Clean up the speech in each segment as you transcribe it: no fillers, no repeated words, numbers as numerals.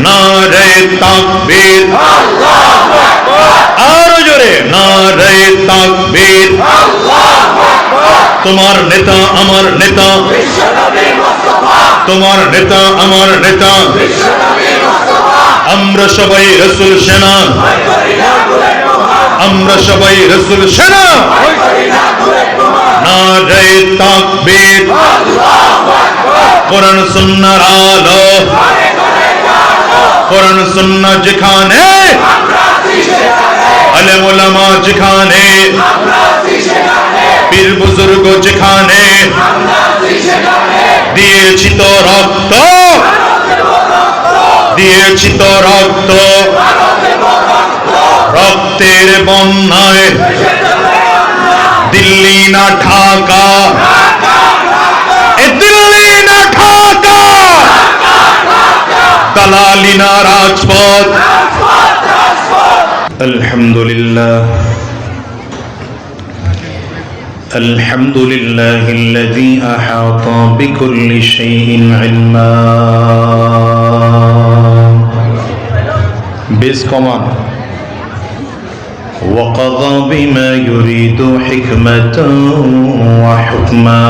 নারে তাকবীর, আরো জোরে নারে তাকবীর। তোমার নেতা আমার নেতা, তোমার নেতা আমার নেতা, আমরা সবাই রাসূল সেনা, আমরা সবাই রাসূল সেনা। নারে তাকবীর, কোরআন সুন্নাহর আলো, কোরআন সুন্নাহ যেখানে, আলেম ওলামা যেখানে, পীর বুজুর্গ যেখানে, দিয়েছি তো রক্ত, দিয়েছি তো রক্ত, রক্তের বন্যায় দিল্লি না ঢাকা, দিল্লি না ঢাকা, দালালি না রাজপথ। আলহামদুলিল্লাহ, الحمد لله الذي أحاط بكل شيء علما. بسكمان وقضى بما يريد حكمة وحكما.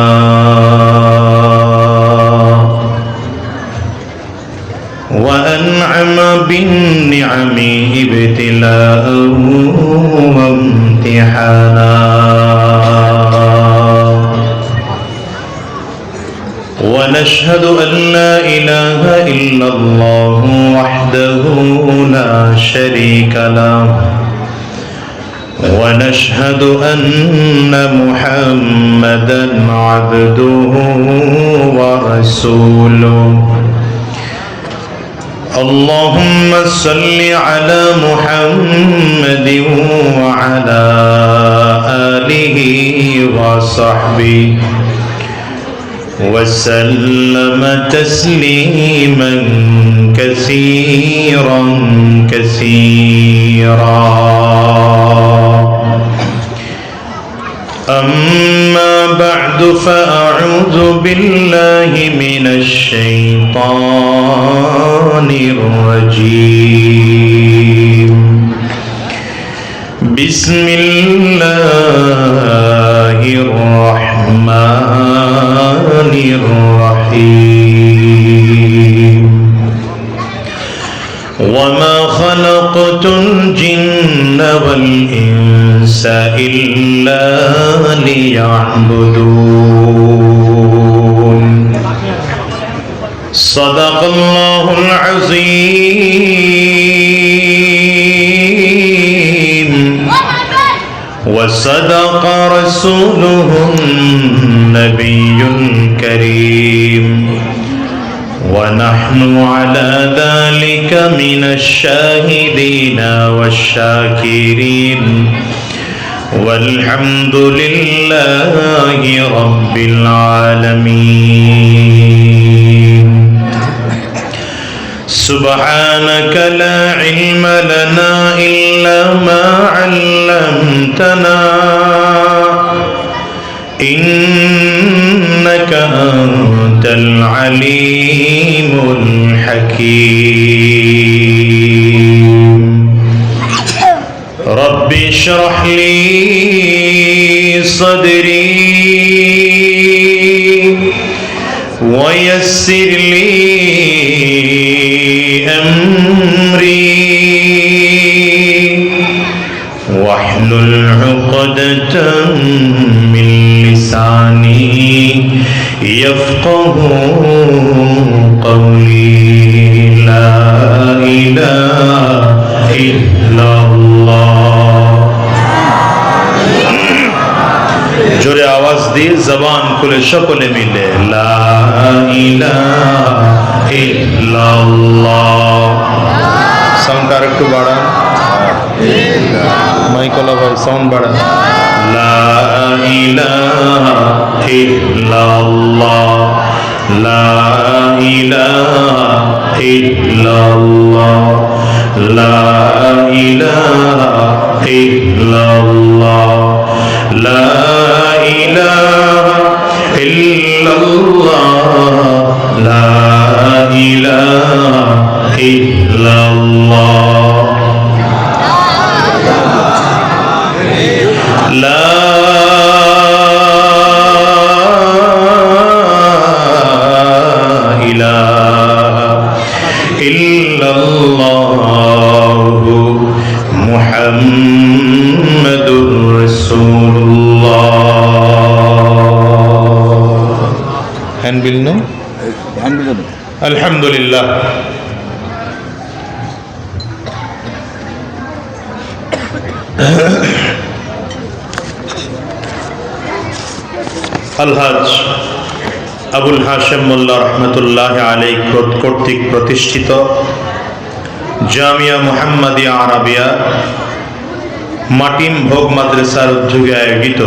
وأنعم بالنعم ابتلاء وامتحانا. ونشهد أن لا إله إلا الله وحده لا شريك له. ونشهد أن محمدا عبده ورسوله. اللهم صل على محمد وعلى آله وصحبه وسلم تسليما كثيرا كثيرا. أما بعد فأعوذ بالله من الشيطان الرجيم. بسم الله الرحمن الرحيم. وما خلقت الجن والإنس إلا ليعبدون. صدق الله العظيم وصدق رسوله النبي الكريم. ونحن على ذلك من الشاهدين والشاكرين والحمد لله رب العالمين. سبحانك لا علم لنا إلا ما علمتنا إنك أنت العليم الحكيم. رب اشرح لي صدري ويسر لي أمري واحلل عقدة من لساني يفقه قولي. لا إله إلا الله. জোরে আওয়াজ দিয়ে জবান খুলে সকলে মিলে লা ইলাহা ইল্লাল্লাহ। সাউন্ডটা আরেকটু বাড়ান, মাইকলা ভাই সাউন্ড বাড়ান। লা ইলাহা ইল্লাল্লাহ, লা ইলাহা ইল্লাল্লাহ, লা ইলাহা ইল্লাল্লাহ, লা ইলাহা ইল্লাল্লাহ, লা ইলাহা ইল্লাল্লাহ লা ইলাহা ইল্লাল্লাহু মুহাম্মাদুর রাসূলুল্লাহ। হ্যান্ডবিল নেই, আলহামদুলিল্লাহ। আলহাজ আবুল হাশেম মোল্লা রহমতুল্লাহ আলাইহি কর্তৃক প্রতিষ্ঠিত জামিয়া মুহাম্মাদিয়া আরাবিয়া মাটিম ভোগ মাদ্রাসার উদ্যোগে আয়োজিত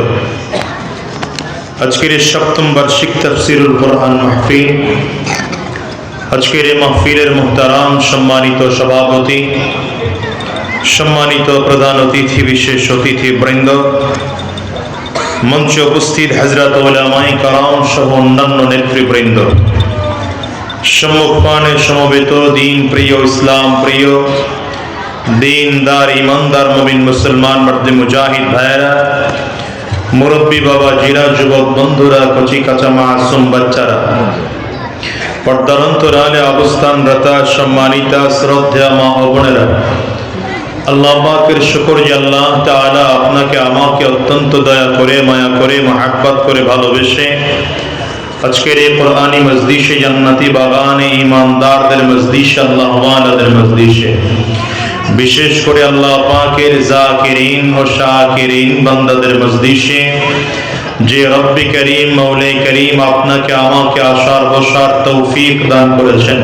আজকের এই ৭ম বার্ষিক তাফসীরুল কোরআন মাহফিল, আজকের এই মাহফিলের মুহতারাম সম্মানিত সভাপতি, সম্মানিত প্রধান অতিথি, বিশেষ অতিথি বৃন্দ, মঞ্চে উপস্থিত হযরত উলামায়ে কেরাম সহ অন্যান্য নেতৃবৃন্দ, সম্মুখপানে সমবেত দিন প্রিয়, ইসলাম প্রিয়, দিনদার ইমানদার মুমিন মুসলমান মর্দে মুজাহিদ ভাইরা, মুরব্বী বাবা জিরা, যুবক বন্ধুরা, কচি কাঁচা মাসুম বাচ্চারা, পর্দার অন্তরালে অবস্থানরত সম্মানিতা শ্রদ্ধা মা ও বোনেরা, আল্লাহ পাকের শুকর যে আল্লাহ তাআলা আপনাকে আমাকে অত্যন্ত দয়া করে, মায়া করে, মহব্বত করে ভালোবেসে আজকের এই কোরআনী মজলিসে, জান্নাতি বাগানে, ঈমানদারদের মজলিসে, আল্লাহ ওয়ালাদের মজলিসে, বিশেষ করে আল্লাহ পাকের জাকিরিন ও শাকিরিন বান্দাদের মজলিসে যে রব্বি করিম, মৌলা করিম আপনাকে আমাকে আসার বসার তৌফিক দান করেছেন,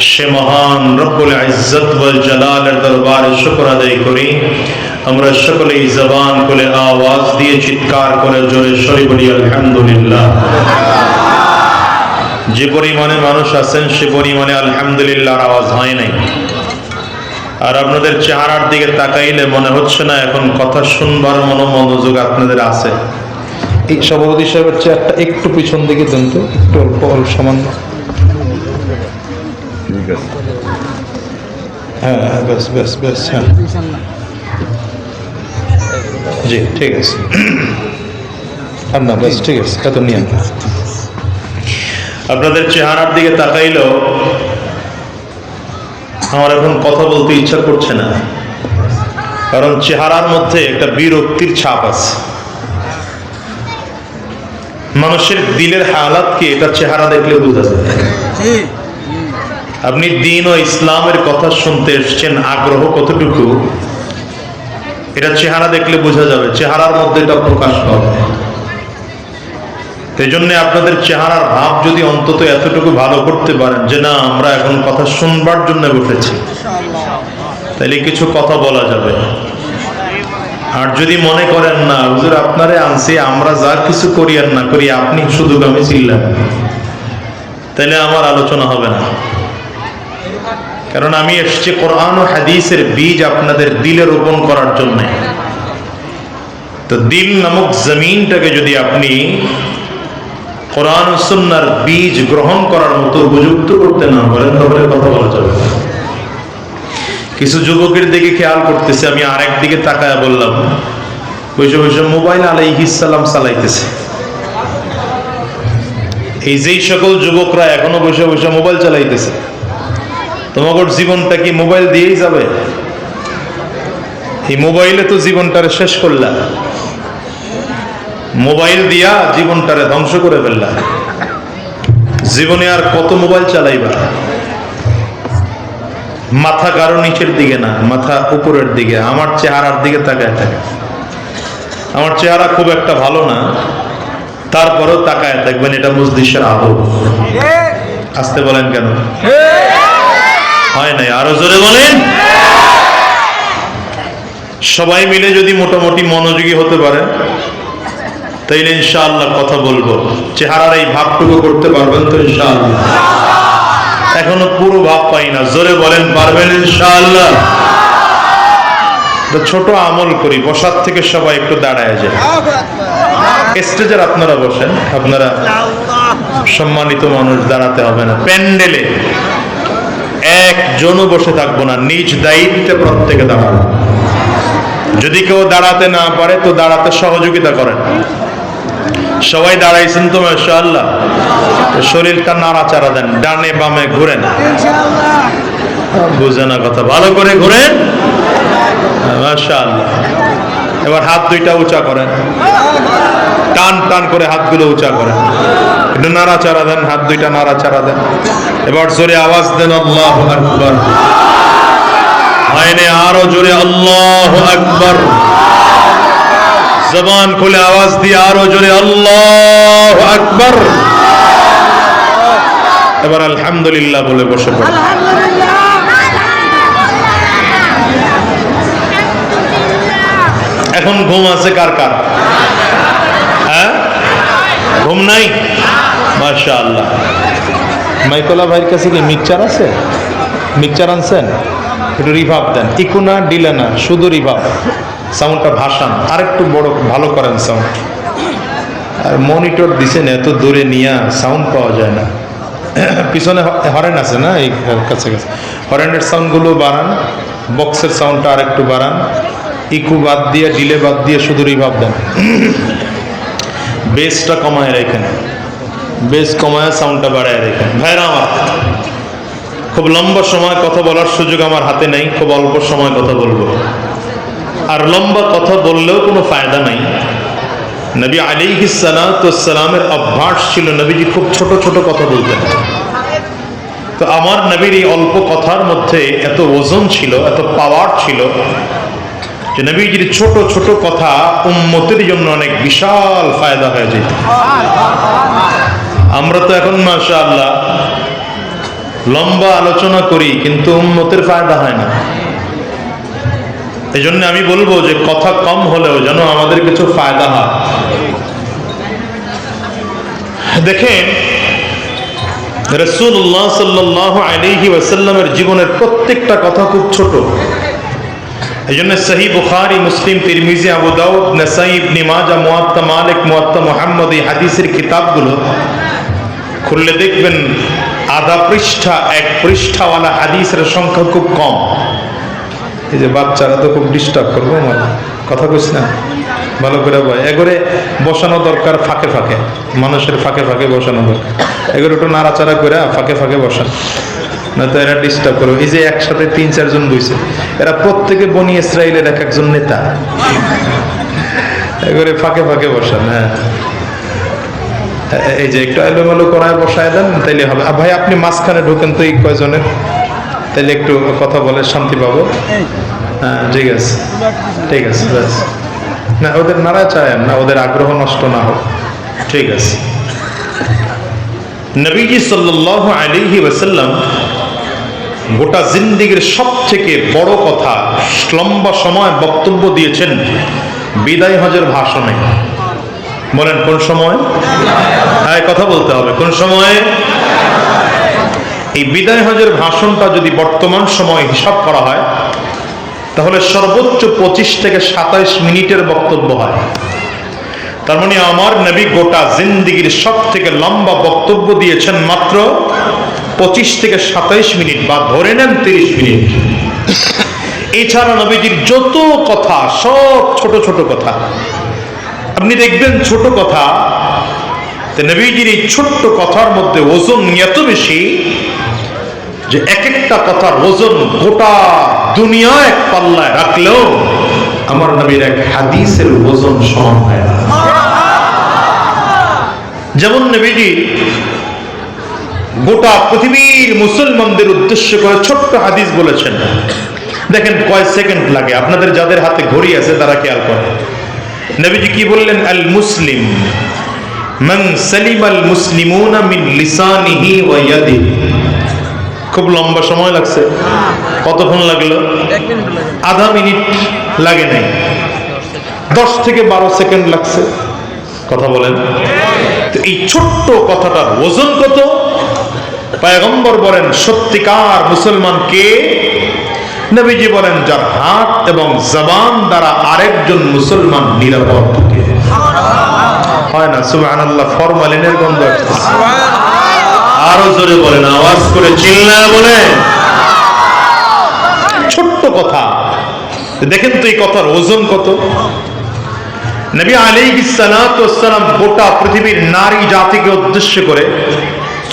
সে মহান রব্বুল ইজ্জত ওয়াল জালালের দরবারে শুকর আদায় করি। আমরা সকলেই জবান খুলে আওয়াজ দিয়ে চিৎকার করে জোরে সরে বলি আলহামদুলিল্লাহ। যে পরিমাণে মানুষ আছেন সে পরিমাণে আলহামদুলিল্লাহর আওয়াজ হয় নাই। আর আপনাদের চেহারার দিকে তাকাইলে মনে হচ্ছে না এখন কথা শুনবার মনোযোগ আপনাদের আছে। এই সভাপতি সাহেবের চেয়ারটা একটু পিছন দিকে দেন তো, একটু অল্প সামান্য। হ্যাঁ বেশ বেশ বেশ, হ্যাঁ জি ঠিক আছে। আর না বেশ ঠিক আছে, এত নিয়ে আপনাদের চেহারার দিকে তাকাইলেও আমার এখন কথা বলতে ইচ্ছা করছে না, কারণ চেহারার মধ্যে একটা বিরক্তির ছাপ আছে। মানুষের দিলের হালাত কি এটা চেহারা দেখলে বোঝা যায়। আপনি দ্বীন ও ইসলামের কথা শুনতে এসেছেন, আগ্রহ কতটুকু এটা চেহারা দেখলে বোঝা যাবে, চেহারার মধ্যে এটা প্রকাশ পাবে। এই জন্য আপনাদের চেহারার ভাব যদি অন্তত এতটুকু ভালো করতে পারেন যে না আমরা এখন কথা শুনবার জন্য বসেছি, তাহলে কিছু কথা বলা যাবে। আর যদি মনে করেন না হুজুর আপনারে আনছি, আমরা যা কিছু করি আর না করি আপনি শুধু গামে চিল্লান, তাহলে আমার আলোচনা হবে না। কারণ আমি এসেছি কোরআন ও হাদিসের বীজ আপনাদের দিলে রোপণ করার জন্য। তো দিল নামক জমিনটাকে যদি আপনি কোরআন ও সুন্নাহর বীজ গ্রহণ করার মতো উপযুক্ত করতে না পারেন তাহলে কথা বলা যাবে না। কিছু যুবকের দিকে খেয়াল করতেছে, আমি আরেক দিকে তাকায় বললাম, বসে বসে মোবাইল আলাইহিস সালাম চালাইতেছে। এই যেই সকল যুবকরা এখনো বসে বসে মোবাইল চালাইতেছে, তোমাদের জীবনটা কি মোবাইল দিয়েই যাবে? এই মোবাইলে তো জীবনটারে শেষ করলা, মোবাইল দিয়া জীবনটারে ধ্বংস করে ফেললা। জীবনে আর কত মোবাইল চালাইবা? মাথা কারো নিচের দিকে না, মাথা উপরের দিকে। আমার চেহারার দিকে তাকায় থাকে, আমার চেহারা খুব একটা ভালো না, তারপরেও তাকায় দেখবেন এটা মজলিসের আদব। আসতে বলেন কেন? হয় নাই, আরো জোরে বলেন। সবাই মিলে যদি মোটামুটি মনোযোগী হতে পারেন তাইলে ইনশাআল্লাহ কথা বলবো। চেহারার এই ভাবটুকু করতে পারবেন তো ইনশাআল্লাহ? এখনো পুরো ভাব পাই না, জোরে বলেন পারবেন ইনশাআল্লাহ? ছোট আমল করি, বসার থেকে সবাই একটু দাঁড়ায় যায়। স্টেজের আপনারা বসেন, আপনারা সম্মানিত মানুষ, দাঁড়াতে হবে না। প্যান্ডেলে একজনও বসে থাকবো না, নিজ দায়িত্বে প্রত্যেকে দাঁড়াবো। যদি কেউ দাঁড়াতে না পারে তো দাঁড়াতে সহযোগিতা করেন। সবাই দাঁড়াইছেন তো মাশাআল্লাহ, শরীরটা নাড়াচাড়া দেন, ডানে বামে ঘুরেন, বুঝে না কথা, ভালো করে ঘুরেন, মাশাআল্লাহ। এবার হাত দুইটা উঁচা করেন, টান টান করে হাতগুলো উঁচা করেন, একটু নাড়াচাড়া দেন, হাত দুইটা নাড়াচাড়া দেন। এবার জোরে আওয়াজ দেন আল্লাহু আকবার। হয়নি, আরো জোরে আল্লাহু আকবার। জবান খুলে আওয়াজ দিয়ে আরো জোরে আল্লাহু আকবার। এবার আলহামদুলিল্লাহ বলে বসে পড়েন। এখন ঘুম আছে কার কার? হ্যাঁ, ঘুম নাই? মাশাআল্লাহ। মাইকোলা ভাইয়ের কাছে কি মিক্সচার আছে? মিক্সচার আনছেন? একটু রিভাব দেন, ইকুনা ডিলে না, শুধু রিভাব, সাউন্ডটা ভাসান, আরেকটু বড় ভালো করেন সাউন্ড। আর মনিটর দিছেন এত দূরে নিয়ে সাউন্ড পাওয়া যায় না। পিছনে হরেন আছে না, এই কাছে কাছে হরেনের সাউন্ডগুলো বাড়ান, বক্সের সাউন্ডটা আরেকটু বাড়ান, ইকু বাদ দিয়ে ডিলে বাদ দিয়ে শুধু রিভাব দেন। বেসটা কমায় রেখেন, বেস কমায় সাউন্ডটা বাড়ায় রেখেন। ভাইরা আমার, খুব লম্বা সময় কথা বলার সুযোগ আমার হাতে নেই, খুব অল্প সময় কথা বলবো। আর লম্বা কথা বললেও কোনো ফায়দা নাই। নবী আলাইহিস সালাতু ওয়াস সালামের অভ্যাস ছিল নবীজি খুব ছোট ছোট কথা বলতেন। তো আমার নবীর এই অল্প কথার মধ্যে এত ওজন ছিল, এত পাওয়ার ছিল যে নবীজির ছোট ছোট কথা উম্মতের জন্য অনেক বিশাল ফায়দা হয়ে যেত। আমরা তো এখন মাশাআল্লাহ লম্বা আলোচনা করি, কিন্তু উম্মতের ফায়দা হয় না। এই জন্য আমি বলবো যে কথা কম হলেও যেন আমাদের কিছু ফায়দা হয়। দেখেন, রাসূলুল্লাহ সাল্লাল্লাহু আলাইহি ওয়াসাল্লামের জীবনের প্রত্যেকটা কথা খুব ছোট। এই জন্য সহিহ বুখারী, মুসলিম, তিরমিজি, আবু দাউদ, নাসাই, ইবনে মাজাহ, মুয়াত্তা মালিক, মুয়াত্তা মুহাম্মদ, এই হাদিসের কিতাবগুলো খুললে দেখবেন আধা পৃষ্ঠা, এক পৃষ্ঠাওয়ালা হাদিসের সংখ্যা খুব কম। এই যে বাচ্চারা তো খুব ডিস্টার্ব করবো, আমার কথা কইস না, ভালো করে বয়, এগরে বসানো দরকার, ফাঁকে ফাঁকে, মানুষের ফাঁকে ফাঁকে বসানো দরকার। এগরে একটু নাড়াচাড়া করে ফাঁকে ফাঁকে বসান, না তো এরা ডিস্টার্ব করবে। এই যে একসাথে 3-4 জন বইছে, এরা প্রত্যেকে বনি ইসরাইলের এক একজন নেতা, এগরে ফাঁকে ফাঁকে বসান। হ্যাঁ, এই যে একটু এলোমেলো করায় বসায় দেন, তাইলে হবে। ভাই আপনি মাঝখানে ঢোকেন তো এই কয়জনের, তাইলে একটু কথা বলে শান্তি পাবো। হ্যাঁ, ঠিক আছে, ঠিক আছে, না ওদের নাড়া চায় না, ওদের আগ্রহ নষ্ট না হোক, ঠিক আছে। নবীজি সাল্লাল্লাহু আলাইহি ওয়াসাল্লাম গোটা জিন্দেগীর সব থেকে বড় কথা, লম্বা সময় বক্তব্য দিয়েছেন বিদায় হজের ভাষণে। বলেন কোন সময়? হ্যাঁ, কথা বলতে হবে, কোন সময়ে? এই বিদায় হজের ভাষণটা যদি বর্তমান সময় হিসাব করা হয় তাহলে সর্বোচ্চ 25 থেকে 27 মিনিটের বক্তব্য হয়। তার মানে আমার নবী গোটা জিন্দেগীর সব থেকে লম্বা বক্তব্য দিয়েছেন মাত্র 25 থেকে 27 মিনিট, বা ধরে নেন 30 মিনিট। এছাড়া নবীজির যত কথা সব ছোট ছোট কথা। আপনি দেখবেন ছোট কথা, নবীজির এই ছোট্ট কথার মধ্যে ওজন এত বেশি যে এক একটা কথার ওজন গোটা দুনিয়া এক পাল্লায় রাখলেও আমার নবীর এক হাদিসের ওজন সমান হয় না। যেমন নবীজি গোটা পৃথিবীর মুসলমানদের উদ্দেশ্য করে ছোট্ট হাদিস বলেছেন। দেখেন কয় সেকেন্ড লাগে, আপনাদের যাদের হাতে ঘড়ি আছে তারা খেয়াল করে। নবীজি কি বললেন? আল মুসলিম মান সালিমাল মুসলিমুনা মিন লিসানিহি ওয়া ইয়াদিহি। খুব লম্বা সময় লাগছে। কতক্ষণ লাগলো? 1 মিনিট লাগে। আধা মিনিট লাগে নাই, 10 থেকে 12 সেকেন্ড লাগছে। কথা বলেন তো এই ছোট্ট কথাটার ওজন কত? পয়গম্বর বলেন সত্যিকার মুসলমান কে? নবীজি বলেন যার হাত এবং জবান দ্বারা আরেকজন মুসলমান নিরাপদ থাকে। হয় না? সুবহানাল্লাহ, ফরমালিনের গন্ধ আসছে। আরো জোরে বলেন, আওয়াজ করে চিল্লায় বলেন। কথা। দেখেন তো এই কথার ওজন কত। নবী আলাইহিস সালাতু ওয়াস সালাম গোটা পৃথিবীর নারী জাতিকে উদ্দেশ্য করে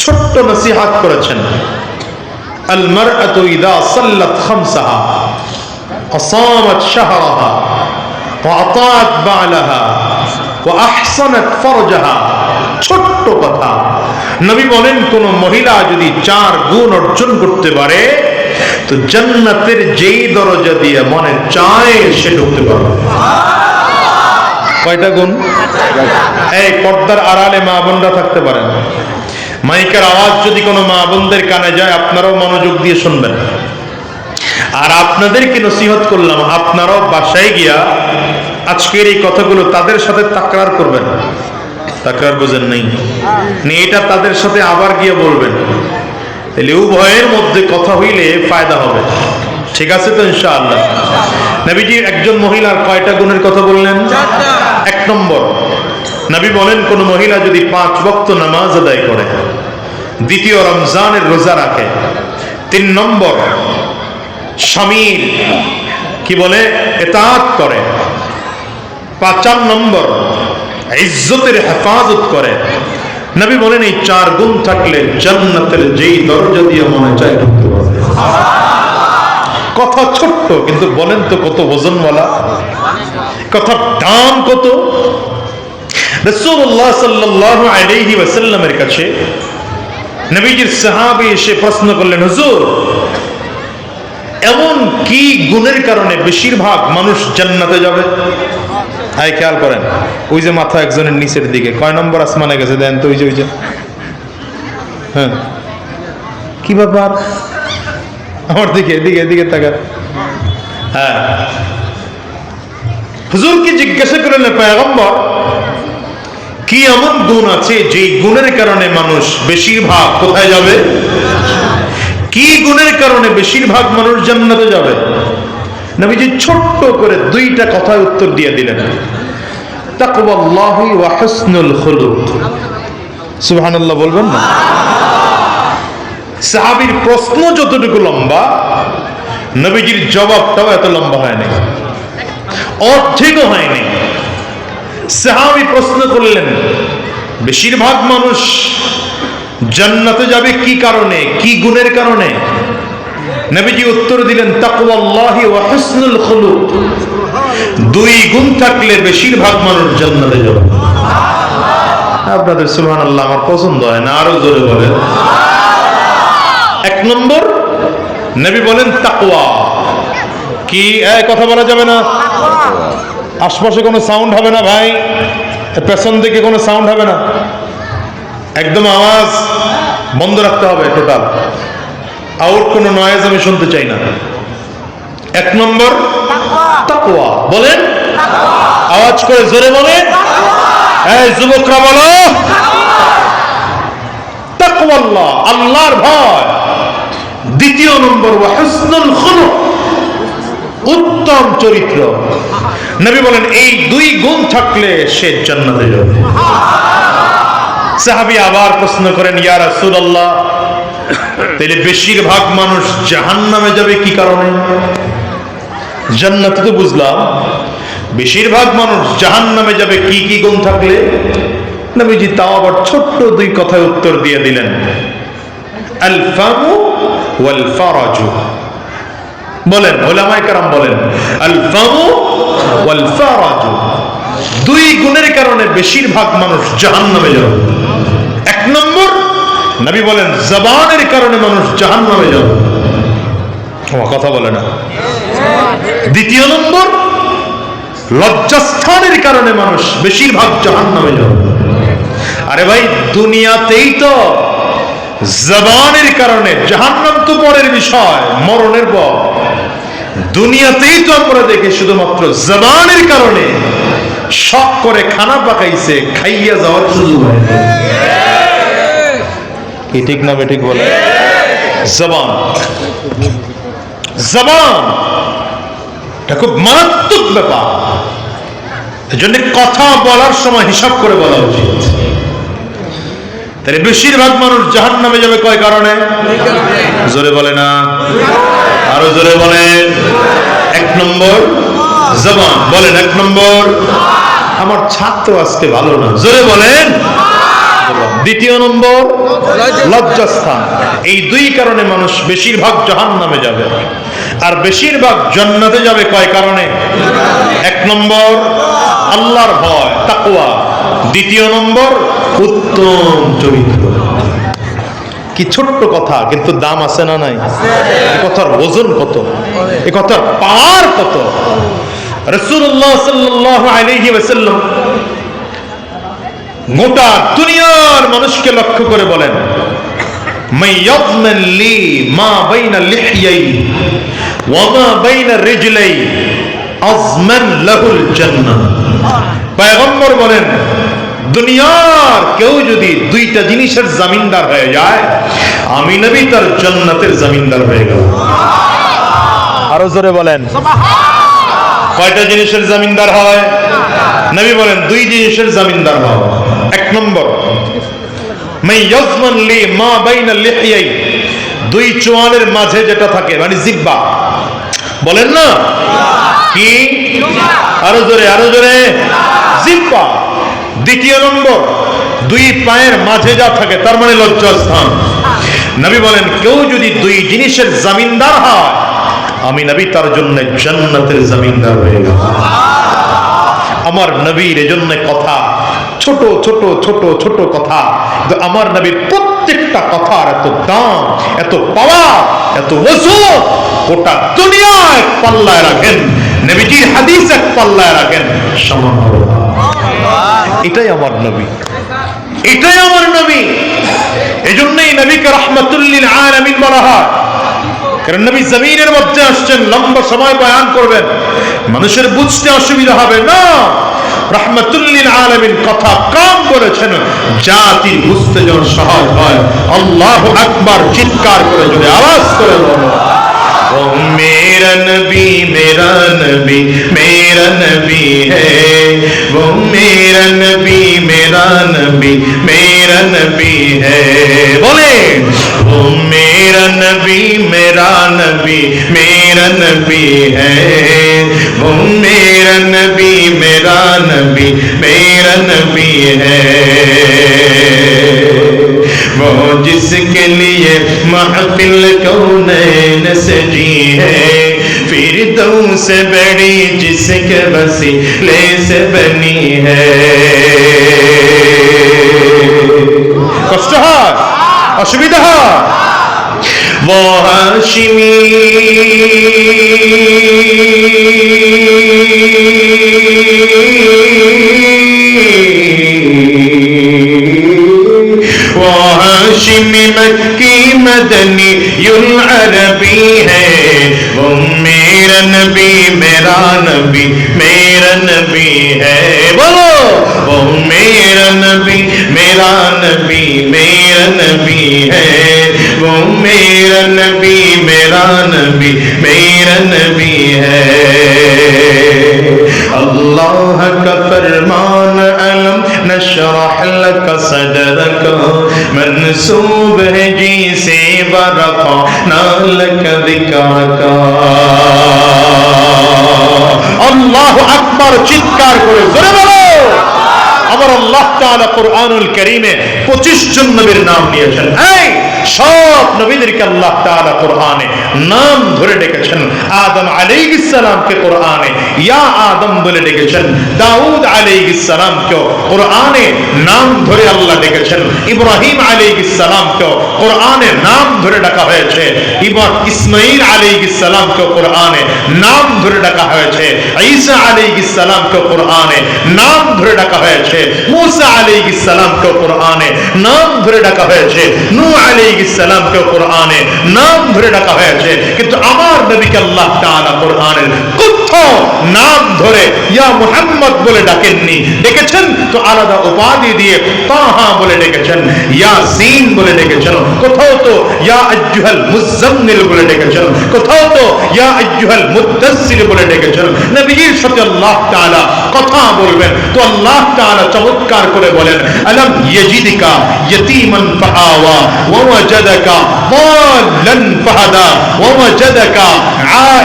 ছোট্ট নসিহত করেছেন। আল মারআতু ইযা সাল্লাত খামসাহা ওয়া সামাত শাহরাহা ওয়া আতাআত বা'লাহা ওয়া আহসানাত ফারজাহা। ছোট্ট কথা। নবী বলেন কোন মহিলা যদি 4 গুণ অর্জন করতে পারে তো জান্নাতের যেই দরজা দিয়ে মনে চায় সে ঢুকতে পারবে। কয়টা গুণ? এই পর্দার আড়ালে মা বোনরা থাকতে পারেন, মাইকের আওয়াজ যদি কোনো মা বোনদের কানে যায় আপনারাও মনোযোগ দিয়ে শুনবেন। আর আপনাদেরকে নসিহত করলাম, আপনারাও বাসায় গিয়া আজকের এই কথাগুলো তাদের সাথে তাকরার করবেন। তাকরার বোঝেন নেই, এটা তাদের সাথে আবার গিয়ে বলবেন, তাহলে উভয়ের মধ্যে কথা হইলে ফায়দা হবে। ঠিক আছে তো ইনশাআল্লাহ? নবীজি একজন মহিলার কয়টা গুণের কথা বললেন? 1 নম্বর, নবী বলেন কোন মহিলা যদি 5 ওয়াক্ত নামাজ আদায় করে, 2 রমজানের রোজা রাখে, 3 নম্বর স্বামীর কি বলে ইতাআত করে, 4 নম্বর ইজ্জতের হেফাজত করে। নবী বলেন এই 4 গুণ থাকলে জান্নাতের যেই দরজা দিয়ে মনে চায় ঢুকতে পারবে। কথা ছোট্ট, কিন্তু বলেন তো কত ওজনওয়ালা, কথার দাম কত। রাসূলুল্লাহ সাল্লাল্লাহু আলাইহি ওয়াসাল্লামের কাছে নবীজির সাহাবী এসে প্রশ্ন করলেন, হুজুর এমন কি গুণের কারণে বেশিরভাগ মানুষ জান্নাতে যাবে? হাই খেয়াল করেন, ওই যে মাথা একজনের নিচের দিকে, কয় নম্বর আসমানে গেছে দেন তো, ওই যে হ্যাঁ, কি ব্যাপার? আমার দিকে, এদিকে এদিকে তাকান। হ্যাঁ, হুজুরকে জিজ্ঞাসা করলেন, পয়গম্বর কি এমন গুণ আছে যে গুণের কারণে মানুষ বেশিরভাগ কোথায় যাবে? কি গুণের কারণে বেশিরভাগ মানুষ জান্নাতে যাবে? নবীজি ছোট্ট করে 2টা কথায় উত্তর দিয়ে দিলেন, তাকওয়াল্লাহি ওয়া হুসনুল খুলুক। সুবহানাল্লাহ বলবেন না? সাহাবীর প্রশ্ন যতটুকু লম্বা, নবীজির জবাবটাও এত লম্বা হয় নাই, অর্ধেকও হয়নি। সাহাবী প্রশ্ন করলেন, বেশিরভাগ মানুষ জান্নাতে যাবে কি কারণে, কি গুণের কারণে? নবীজি উত্তর দিলেন, তাকওয়াল্লাহি ওয়া হুসনুল খুলুক। 2 গুণ থাকলে বেশিরভাগ মানুষ জান্নাতে যাবে। আপনাদের সুবহানাল্লাহ আমার পছন্দ হয় না, আরো জোরে বলেন। 1 নম্বর নবী বলেন তাকওয়া। কি কথা বলা যাবে না? আশপাশে কোনো সাউন্ড হবে না ভাই, পেছন দিকে কোনো সাউন্ড হবে না, একদম আওয়াজ বন্ধ রাখতে হবে, টোটাল আউট কোনো নয়েজ আমি শুনতে চাই না। 1 নম্বর তাকওয়া। বলেন আওয়াজ করে জোরে বলেন, এই যুবকরা বলো তাকওয়াল্লাহ, আল্লাহর ভয়। 2 নম্বর ওয়া হুসনুল খুলুক, উত্তম চরিত্র। নবী বলেন এই 2 গুণ থাকলে সে জান্নাতে যাবে। সাহাবী আবার প্রশ্ন করেন, ইয়া রাসূলুল্লাহ তাহলে বেশিরভাগ মানুষ জাহান্নামে যাবে কি কারণে? জান্নাতে তো বুঝলাম, বেশিরভাগ মানুষ জাহান্নামে যাবে কি কি গুণ থাকলে? নবীজি তাও আবার ছোট্ট 2 কথায় উত্তর দিয়ে দিলেন, আল ফামু ওয়াল ফারাজু। বলেন উলামায়ে কেরাম বলেন, আল ফামু ওয়াল ফারাজু, 2 গুণের কারণে বেশিরভাগ মানুষ জাহান্নামে যাবে। 1 নম্বর নবী বলেন জবানের কারণে মানুষ জাহান্নামে যাবে। কথা বলে না। 2 নম্বর লজ্জাস্থানের কারণে মানুষ বেশিরভাগ জাহান্নামে যাবে। আরে ভাই দুনিয়াতেই তো জবানের কারণে, জাহান্নাম তো পরের বিষয়, মরণের পর। দুনিয়াতেই তো আমরা দেখি শুধুমাত্র জবানের কারণে শখ করে খানা পাকাইছে, খাইয়া যাওয়ার সুযোগ হয়। কি ঠিক না বেঠিক বলে? জবান, জবান এটা খুব মারাত্মক ব্যাপার। এজন্য কথা বলার সময় হিসাব করে বলা উচিত। তাহলে বেশিরভাগ মানুষ জাহান্নামে যাবে কয় কারণে? জোরে বলে না, আরো জোরে বলে। এক নম্বর জবান, বলেন এক নম্বর। আমার ছাত্র আজকে ভালো না, জোরে বলেন। দ্বিতীয় নম্বর লজ্জাস্থান। এই দুই কারণে মানুষ বেশিরভাগ জাহান্নামে যাবে আর বেশিরভাগ জান্নাতে যাবে। কয় কারণে? এক নম্বর আল্লাহর ভয়, তাকওয়া। দ্বিতীয় নম্বর উত্তম চরিত্র। কি ছোট্ট কথা, কিন্তু দাম আছে না নাই? এ কথার ওজন কত, এ কথার পাওয়ার কত। রাসূলুল্লাহ সাল্লাল্লাহু আলাইহি ওয়াসাল্লাম গোটা দুনিয়ার মানুষকে লক্ষ্য করে বলেন, মাইয়াযমান লি মা বাইনা লিহইয়াই ওয়া মা বাইনা রিজলাই আযমান লাহুল জান্নাহ। পয়গম্বর বলেন, দুনিয়ার কেউ যদি দুইটা জিনিসের জমিনদার হয়ে যায়, আমি নবী তার জান্নাতের জমিনদার হয়ে গেল। আরো জোরে বলেন। কয়টা জিনিসের জমিনদার হয়? নবী বলেন দুই জিনিসের জমিনদার হয়। এক নম্বর মাইয়াযমান লি মা বাইনা লিহইয়াই, দুই চোয়ালের মাঝে যেটা থাকে, মানে জিহ্বা। বলেন না কি? আরো জোরে, আরো জোরে। জিহ্বা। দ্বিতীয় নম্বর দুই পায়ের মাঝে যা থাকে, তার মানে লজ্জাস্থান। নবী বলেন কেউ যদি দুই জিনিসের জমিনদার হয়, আমি নবী তার জন্য জান্নাতের জমিনদার হয়ে গেল। আমার নবীর এজন্য কথা ছোট ছোট ছোট ছোট কথা, কিন্তু আমার নবীর প্রত্যেকটা কথার এত দাম, এত পাওয়ার, এত ওজন। গোটা দুনিয়া এক পাল্লায় রাখেন, নবীজির হাদিস এক পাল্লায় রাখেন, সমান হবে না। এটাই আমার নবী, এটাই আমার নবী। এজন্যই নবীকে রাহমাতুল লিল আলামিন বলা হয়। কারণ নবী জমিনের মধ্যে আসছেন, লম্বা সময় বয়ান করবেন, মানুষের বুঝতে অসুবিধা হবে না। রাহমাতুল লিল আলামিন কথা কম বলেছেন, জাতির বুঝতে যেন সহজ হয়। আল্লাহু আকবার চিৎকার করে জোরে আওয়াজ করে বলো, ओ मेरा नबी मेरा नबी मेरा नबी है, वो मेरा नबी मेरा नबी मेरा नबी है। बोले वो मेरा नबी मेरा नबी मेरा नबी है, वो मेरा नबी मेरा नबी मेरा नबी है। वो जिसके लिए महफिल कौनैन सजी है, फिरदौस से बड़ी जिसके वसीले से बनी है। कष्ट है, असुविधा है। वो हाशिमी हाशिमी मक्की मदनी युल अरबी है, वो मेरा नबी मेरा नबी मेरा नबी है। बोलो वो मेरा नबी मेरा नबी मेरा नबी है, वो मेरा नबी मेरा नबी मेरा नबी है। अल्लाह का फरमान अलम नशरह लक सदरक, मंसूब है जी से वरफ़अना लक ज़िक्रक। अल्लाहु अकबर চিৎকার করে জোরে বলো। আমার আল্লাহ তাআলা কুরআনুল কারীমে 25 জন নবীর নাম নিয়েছেন। এই সব নবীদেরকে আল্লাহ তাআলা কুরআনে নাম ধরে ডেকেছেন। আদম আলাইহিস সালামকে কুরআনে ইয়া আদম বলে ডেকেছেন। দাউদ আলাইহিস সালামকে কুরআনে নাম ধরে আল্লাহ ডেকেছেন। ইব্রাহিম আলাইহিস সালামকে কুরআনে নাম ধরে ডাকা হয়েছে। ইসমাঈল আলাইহিস সালামকে কুরআনে নাম ধরে ডাকা হয়েছে। ঈসা আলাইহিস সালামকে কুরআনে নাম ধরে ডাকা হয়েছে। मूसा अलैहिस्सलाम को कुरान नाम ধরে ডাকা হয়েছে। নূহ আলাইহিস সালাম কে কুরআনে নাম ধরে ডাকা হয়েছে, কিন্তু আমার নবীকে আল্লাহ তাআলা কুরআনের কোথাও নাম ধরে ইয়া মুহাম্মদ বলে ডাকেননি। ডেকেছেন তো আলাদা উপাধি দিয়ে, তাহা বলে ডেকেছেন, ইয়াসিন বলে ডেকেছেন, কোথাও তো ইয়া আইয়ুহাল মুজাম্মিল বলে ডেকেছেন, কোথাও তো ইয়া আইয়ুহাল মুদ্দাসসির বলে ডেকেছেন। নবীর সাথে আল্লাহ তাআলা কথা বলবেন তো আল্লাহ তাআলা চমৎকার করে বলেন, আলম ইয়াজিদিকা ইয়াতীমান ফাআওয়া ওয়া ওয়াজাদাকা দাল্লান ফাহাদা ওয়া ওয়াজাদাকা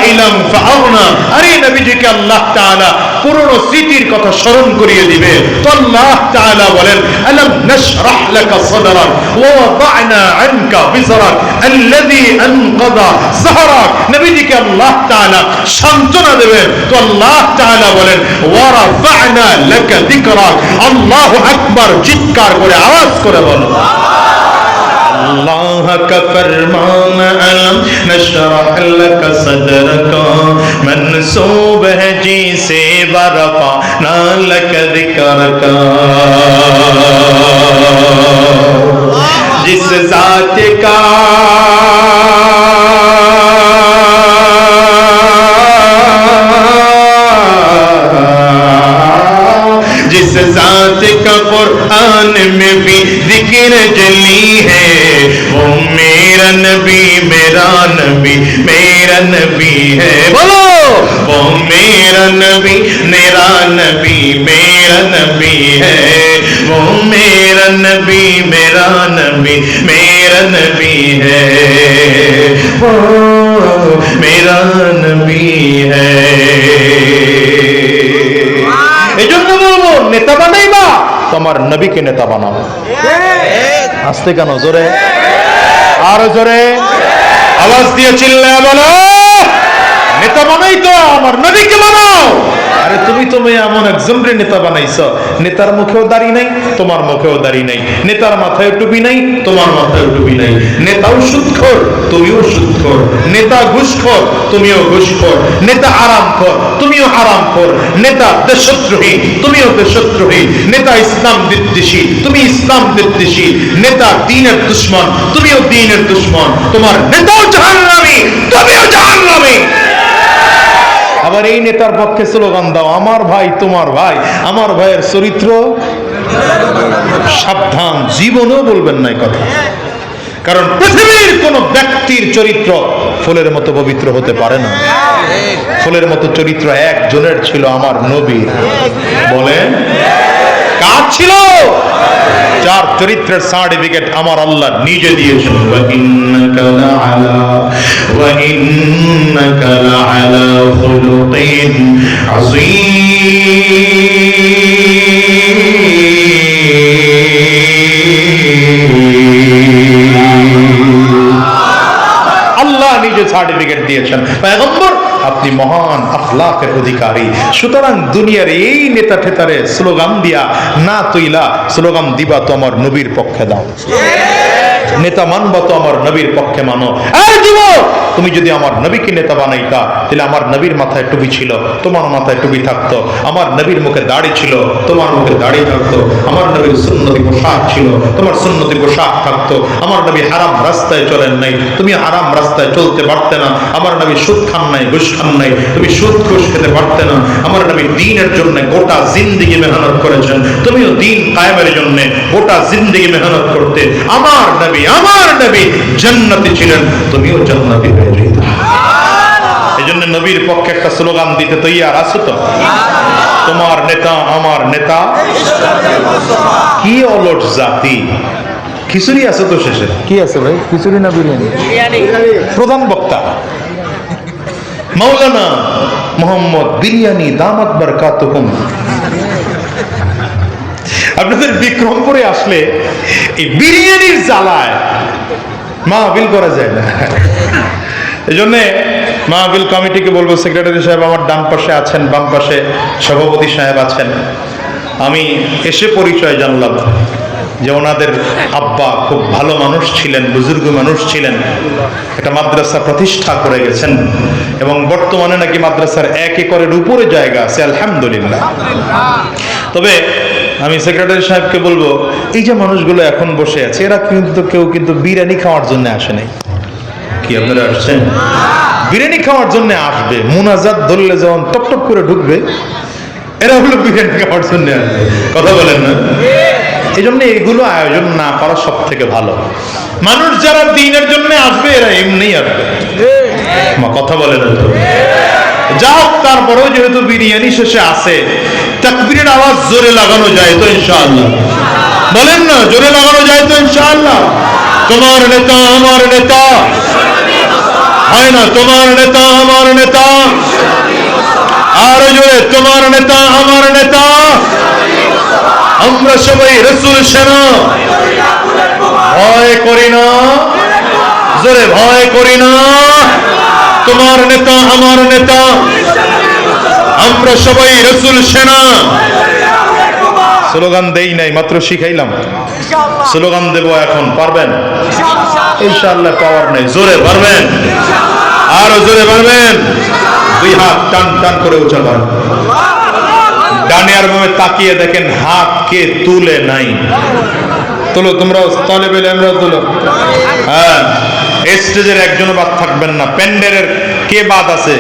সাইলাম ফাআগনা। আরে নবীজিকে আল্লাহ তাআলা পুরনো স্মৃতির কথা স্মরণ করিয়ে দিবে তো আল্লাহ তাআলা বলেন আলাম নাশরাহ লাকা সাদরাক ওয়া ওয়াদা'না আনকা বিজরাক আল্লাযী আনকাযা যাহরাক। নবীজিকে আল্লাহ তাআলা সান্ত্বনা দেবেন তো আল্লাহ তাআলা বলেন ওয়া রাফা'না লাকা যিকরাক। আল্লাহু আকবার চিৎকার করে আওয়াজ করে বলো अल्लाह का फरमान अलम नशरह लक सदरक मंसूब है जिसे बरफा ना लक ज़िक्रक। जिस ज़ात का जिस ज़ात का कुरान में भी जिक्र जली है वो मेरा नबी मेरा नबी मेरा नबी है। बोलो वो मेरा नबी मेरा नबी मेरा नबी है। वो मेरा नबी मेरा नबी मेरा नबी है। वो मेरा नबी है। এজন্য বলবো নেতা বানাইবা তোমার নবীকে নেতা বানাও। আস্তে কেন, জোরে আরো জোরে আওয়াজ দিয়ে চিল্লায়া বলো নেতা বানাই তো আমার নবীকে বানাও। আরে তুমি তো মেয়ে এমন একজনকে নেতা বানাইছো নেতার মুখেও দাড়ি নাই তোমার মুখেও দাড়ি নাই, নেতার মাথায় টুপি নাই তোমার মাথায় টুপি নাই, নেতাও সুদখোর তুমিও সুদখোর, নেতা ঘুষখোর তুমিও ঘুষখোর, নেতা হারামখোর তুমিও হারামখোর, নেতা দেশদ্রোহী তুমিও দেশদ্রোহী, নেতা ইসলাম বিদ্বেষী তুমি ইসলাম বিদ্বেষী, নেতা দ্বীনের দুশমন তুমিও দ্বীনের দুশমন, তোমার নেতাও জাহান্নামী তুমিও জাহান্নামী। আবার এই নেতার পক্ষে স্লোগান দাও আমার ভাই তোমার ভাই, আমার ভাইয়ের চরিত্র সাবধান, জীবনেও বলবেন না এই কথা। কারণ পৃথিবীর কোন ব্যক্তির চরিত্র ফুলের মতো পবিত্র হতে পারে না। ফুলের মতো চরিত্র একজনের ছিল, আমার নবীর। বলেন কার ছিল? যার চরিত্রের সার্টিফিকেট আমার আল্লাহ নিজে দিয়েছেন। ওয়া ইন্নাকা লাআলা খুলুকিন আযীম। আল্লাহ নিজে সার্টিফিকেট দিয়েছেন পয়গম্বর আপনি মহান আখলাকের অধিকারী। সুতরাং দুনিয়ার এই নেতা ঠেতারে স্লোগান দিয়া না তুইলা স্লোগান দিবা তো আমার নবীর পক্ষে দাও, নেতা মানবা তো আমার নবীর পক্ষে মানো। এই যুবক তুমি যদি আমার নবীকে নেতা বানাইতা তাহলে আমার নবীর মাথায় টুপি ছিল তোমার মাথায় টুপি থাকতো, আমার নবীর মুখে দাড়ি ছিল তোমার মুখে দাড়ি থাকতো, আমার নবীর সুন্নতি পোশাক ছিল তোমার সুন্নতি পোশাক থাকতো, আমার নবী হারাম রাস্তায় চলেন নাই তুমি হারাম রাস্তায় চলতে পারতে না, আমার নবী সুদ খান নাই ঘুষ খান নাই তুমি সুদ ঘুষ খেতে পারতে না, আমার নবী দ্বীনের জন্য গোটা জিন্দেগি মেহনত করেছেন তুমিও দ্বীন কায়েমের জন্য গোটা জিন্দেগি মেহনত করতে। আমার নবী জান্নাতি ছিলেন তুমিও জান্নাতি হয়ে যেতে। এজন্য নবীর পক্ষে একটা স্লোগান দিতে তৈয়ার আছো তো? তোমার নেতা আমার নেতা কি অলট জাতি। খিচুড়ি আছে তো শেষে? কি আছে ভাই, খিচুড়ি না বিরিয়ানি? প্রধান বক্তা মাওলানা মোহাম্মদ বিরিয়ানি দামাত বারকাতুহুম। আপনাদের বিক্রমপুরে আসলে এই বিরিয়ানির জ্বালায় মাহফিল করা যায় না। এই জন্যে মাহফিল কমিটিকে বলবো, সেক্রেটারি সাহেব আমার ডান পাশে আছেন, বাম পাশে সভাপতি সাহেব আছেন, আমি এসে পরিচয় জানলাম যে ওনাদের আব্বা খুব ভালো মানুষ ছিলেন, বুজুর্গ মানুষ ছিলেন, একটা মাদ্রাসা প্রতিষ্ঠা করে গেছেন এবং বর্তমানে নাকি মাদ্রাসার 1 একরের উপরে জায়গা আছে, আলহামদুলিল্লাহ। তবে আমি সেক্রেটারি সাহেবকে বলবো এই যে মানুষগুলো এখন বসে আছে এরা কিন্তু কেউ কিন্তু বিরিয়ানি খাওয়ার জন্য আসে নাই। কি আপনারা আসছেন? বিরিয়ানি খাওয়ার জন্য আসবে, মুনাজাত ধরলে যখন টপ টপ করে ঢুকবে এরা হলো বিরিয়ানি খাওয়ার জন্য আসবে। কথা বলেন না? এই জন্য এগুলো আয়োজন না করা সব থেকে ভালো। মানুষ যারা দ্বীনের জন্য আসবে এরা এমনি আসবে, কথা বলেন তো। যাক তারপরেও যেহেতু বিরিয়ানি শেষে আছে তাকবীরের আওয়াজ জোরে লাগানো যায় তো ইনশাআল্লাহ? বলেন না, জোরে লাগানো যায় তো ইনশাআল্লাহ? তোমার নেতা আমার নেতা হয় না, তোমার নেতা আমার নেতা তোমার নেতা আমার নেতা, আমরা সবাই রাসূল সেনা, ভয় করি না, জোরে ভয় করি না। তোমার নেতা আমার নেতা, আমরা সবাই রাসূল সেনা। স্লোগান দেই নাই, মাত্র শিখাইলাম। স্লোগান দেব এখন, পারবেন ইনশাআল্লাহ? পাওয়ার নেই, জোরে পারবেন? আরো জোরে পারবেন? দুই হাত টান টান করে উঁচা করেন। ডানে আর বামে তাকিয়ে দেখেন হাত কে তুলে নাই। তোলো, তোমরাও তালেবে ইলমরাও তোলো। হ্যাঁ, স্টেজের একজনও বাদ থাকবেন না। প্যান্ডেলের কে বাদ আছে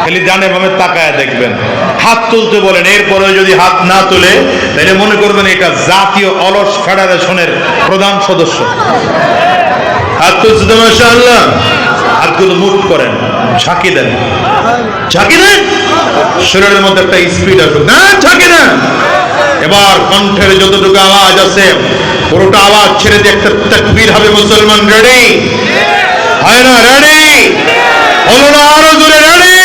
খালি ডানে বামে তাকায় দেখবেন। হাত তুলতে বলেন, এরপরে যদি হাত না তুলে তাহলে মনে করবেন এটা জাতীয় অলস ফেডারেশনের প্রধান সদস্য। হাত তুলছে তো মাশাআল্লাহ। হাতগুলো মুঠ করেন, ঝাঁকি দেন, ঝাঁকি দেন, শরীরের মধ্যে একটা স্পিড আসুক না, ঝাঁকি দেন। এবার কণ্ঠের যতটুকু আওয়াজ আছে পুরোটা আওয়াজ ছেড়ে দিয়ে একটা তাকবীর হবে। মুসলমান রেডি হয় না? রেডি হলো না? আরো জোরে রেডি।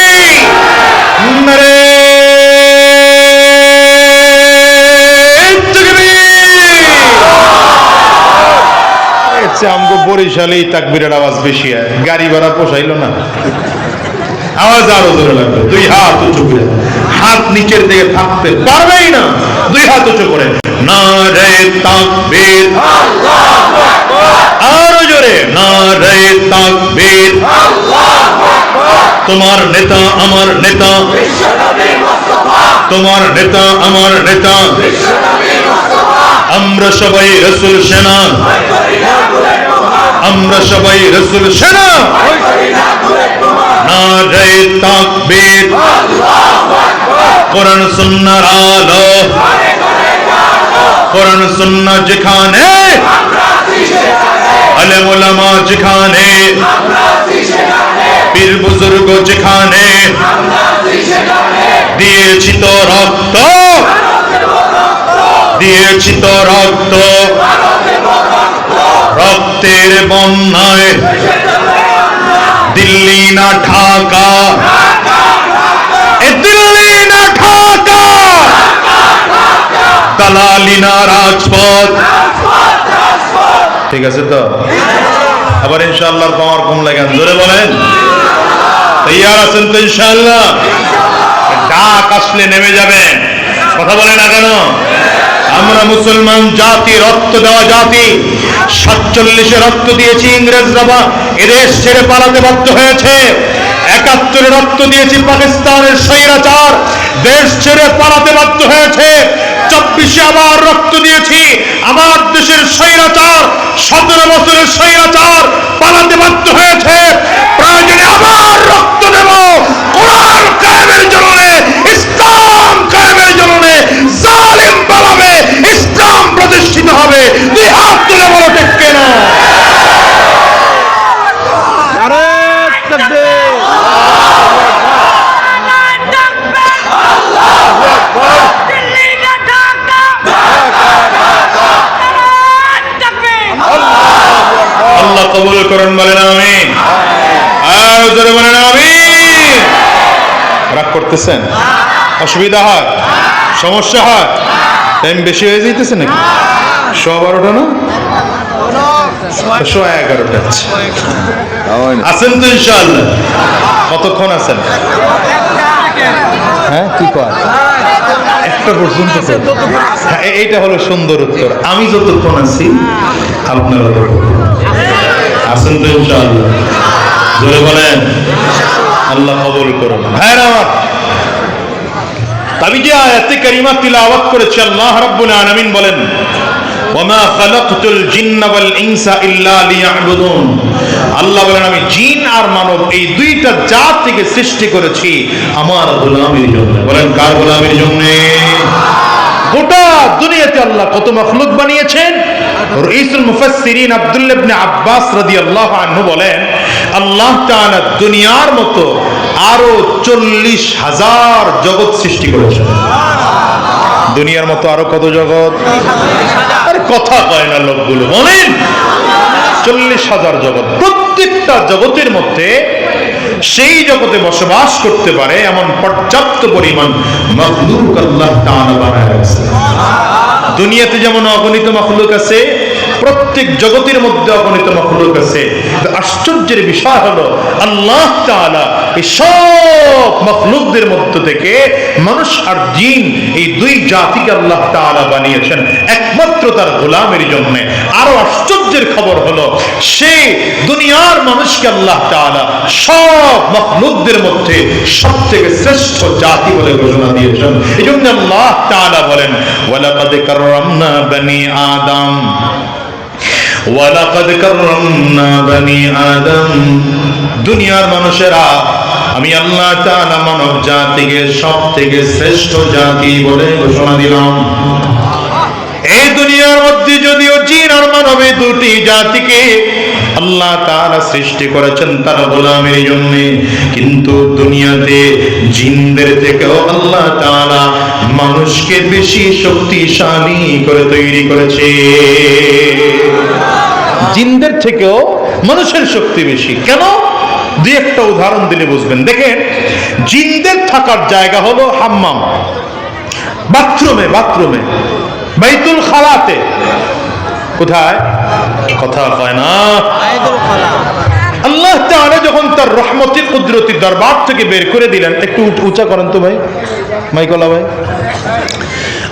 নারে আমগো বরিশালেই তাকবীরের আওয়াজ বেশি হয়, গাড়ি ভাড়া পোষাইলো না, আওয়াজ আরো জোরে লাগবে। দুই হাত উঁচু করে, হাত নিচের দিকে থাকতে পারবেই না, দুই হাত উঁচু করে নারে তাকবীর, আরো জোরে নারে তাকবীর। তোমার নেতা আমার নেতা, তোমার নেতা আমার নেতা, আমরা সবাই রাসূল সেনা, আমরা সবাই রাসূল সেনা। নারে তাকবীর, কোরআন সুন্নাহর আলো, কোরআন সুন্নাহ যেখানে, আলেম ওলামা যেখানে, পীর বুজুর্গ যেখানে, দিয়েছি তো রক্ত, দিয়েছি তো রক্ত, রক্তের বন্যায় দিল্লি না ঢাকা, দিল্লি না ঢাকা, দালালি না রাজপথ। ঠিক আছে তো? আবার ইনশাআল্লাহর পাওয়ার কম লাগান, জোরে বলেন। তৈয়ার আছেন তো ইনশাআল্লাহ? ডাক আসলে নেমে যাবেন, কথা বলে না কেন? আমরা মুসলমান জাতি, রক্ত দেওয়া জাতি। 47-এ রক্ত দিয়েছি, ইংরেজরা এদেশ ছেড়ে পালাতে বাধ্য হয়েছে। 71-এ রক্ত দিয়েছি, পাকিস্তানের স্বৈরাচার দেশ ছেড়ে পালাতে বাধ্য হয়েছে। 24-এ আবার রক্ত দিয়েছি, আমার দেশের স্বৈরাচার 17 বছরের স্বৈরাচার পালাতে বাধ্য হয়েছে। প্রয়োজনে আবার রক্ত দেব কোরআন কায়েমের জন্য, ইসলাম কায়েমের জন্য। জালিম পালাবে, ইসলাম প্রতিষ্ঠিত হবে। দুই হাত তুলে বলো ঠিক কিনা? নারে তাকবীর, আল্লাহু আকবার, দিল্লি না ঢাকা, আল্লাহ কবুল করুন, বলেন আমিন। আর জোরে বলেন আমিন। রাগ করতেছেন? অসুবিধা হয়? সমস্যা হয়? টাইম বেশি হয়ে যাইতেছে নাকি? 12:30 না 11:30 আছেন তো ইনশাআল্লাহ? কতক্ষণ আছেন? হ্যাঁ, কি কয়? একটা পর্যন্ত। এইটা হলো সুন্দর উত্তর। আমি যতক্ষণ আছি আপনারা ততক্ষণ আছেন তো ইনশাআল্লাহ? জোরে বলেন। আল্লাহ কবুল করুন। হ্যাঁ, আমার আমি যে আয়াতে কারিমা তিলাওয়াত করেছি, আল্লাহ রাব্বুল আলামিন বলেন, ওয়ামা খালাকতুল জিন্না ওয়াল ইনসা ইল্লা লিয়াবুদুন। আল্লাহ বলেন আমি জিন আর মানব এই দুইটা জাতিকে সৃষ্টি করেছি আমার গোলামির জন্য। বলেন কার গোলামির জন্য? গোটা দুনিয়াতে আল্লাহ কত মাখলুক বানিয়েছেন। রাইসুল মুফাসসিরিন আব্দুল্লাহ ইবনে আব্বাস রাদিয়াল্লাহু আনহু বলেন, আল্লাহ তাআলা দুনিয়ার মতো আরো 40,000 জগৎ সৃষ্টি করেছেন। দুনিয়ার মতো আরো কত জগৎ? আরে কথা কয় না লোকগুলো, বলেন 40,000 জগৎ, প্রত্যেকটা জগতের মধ্যে সেই জগতে বসবাস করতে পারে এমন পর্যাপ্ত পরিমাণ মাখলুক আল্লাহ তাআলা বানায় রাখছেন। দুনিয়াতে যেমন অগণিত মাখলুক আছে, প্রত্যেক জগতের মধ্যে অগণিত মাখলুক আছে। আশ্চর্যের বিষয় হলো আল্লাহ তাআলা এই সব মাখলুকদের মধ্য থেকে মানুষ আর জিন, এই দুই জাতিকে আল্লাহ তাআলা বানিয়েছেন একমাত্র তার গোলামের জন্য। আরো আশ্চর্যের খবর হলো সেই দুনিয়ার মানুষকে আল্লাহ তাআলা সব মাখলুকদের মধ্যে সবথেকে শ্রেষ্ঠ জাতি বলে ঘোষণা দিয়েছেন। এজন্য আল্লাহ তাআলা বলেন, ওয়ালাকাদ কাররামনা বনি আদম, ওয়ালাকাদ কাররামনা বনি আদম। দুনিয়ার মানুষেরা আমি আল্লাহ তাআলা মানব জাতিকে সবথেকে শ্রেষ্ঠ জাতি বলে ঘোষণা দিলাম। এই দুনিয়ার মধ্যে যদিও জিন আর মানব এই দুটি জাতিকে আল্লাহ তাআলা সৃষ্টি করেছেন তার গোলামের জন্য, কিন্তু দুনিয়াতে জিনদের থেকেও আল্লাহ তাআলা মানুষকে বেশি শক্তিশালী করে তৈরি করেছে। জিনদের থেকেও মানুষের শক্তি বেশি। কেন? দুই একটা উদাহরণ দিলে বুঝবেন। দেখেন, জিনদের থাকার জায়গা হলো হাম্মাম, বাথরুমে, বাইতুল খালাতে। কোথায়? কথা কয় না। আল্লাহ তাআলা যখন তার রহমতি কুদরতি দরবার থেকে বের করে দিলেন, একটু উঁচা করেন তো ভাই, মাইকলা ভাই।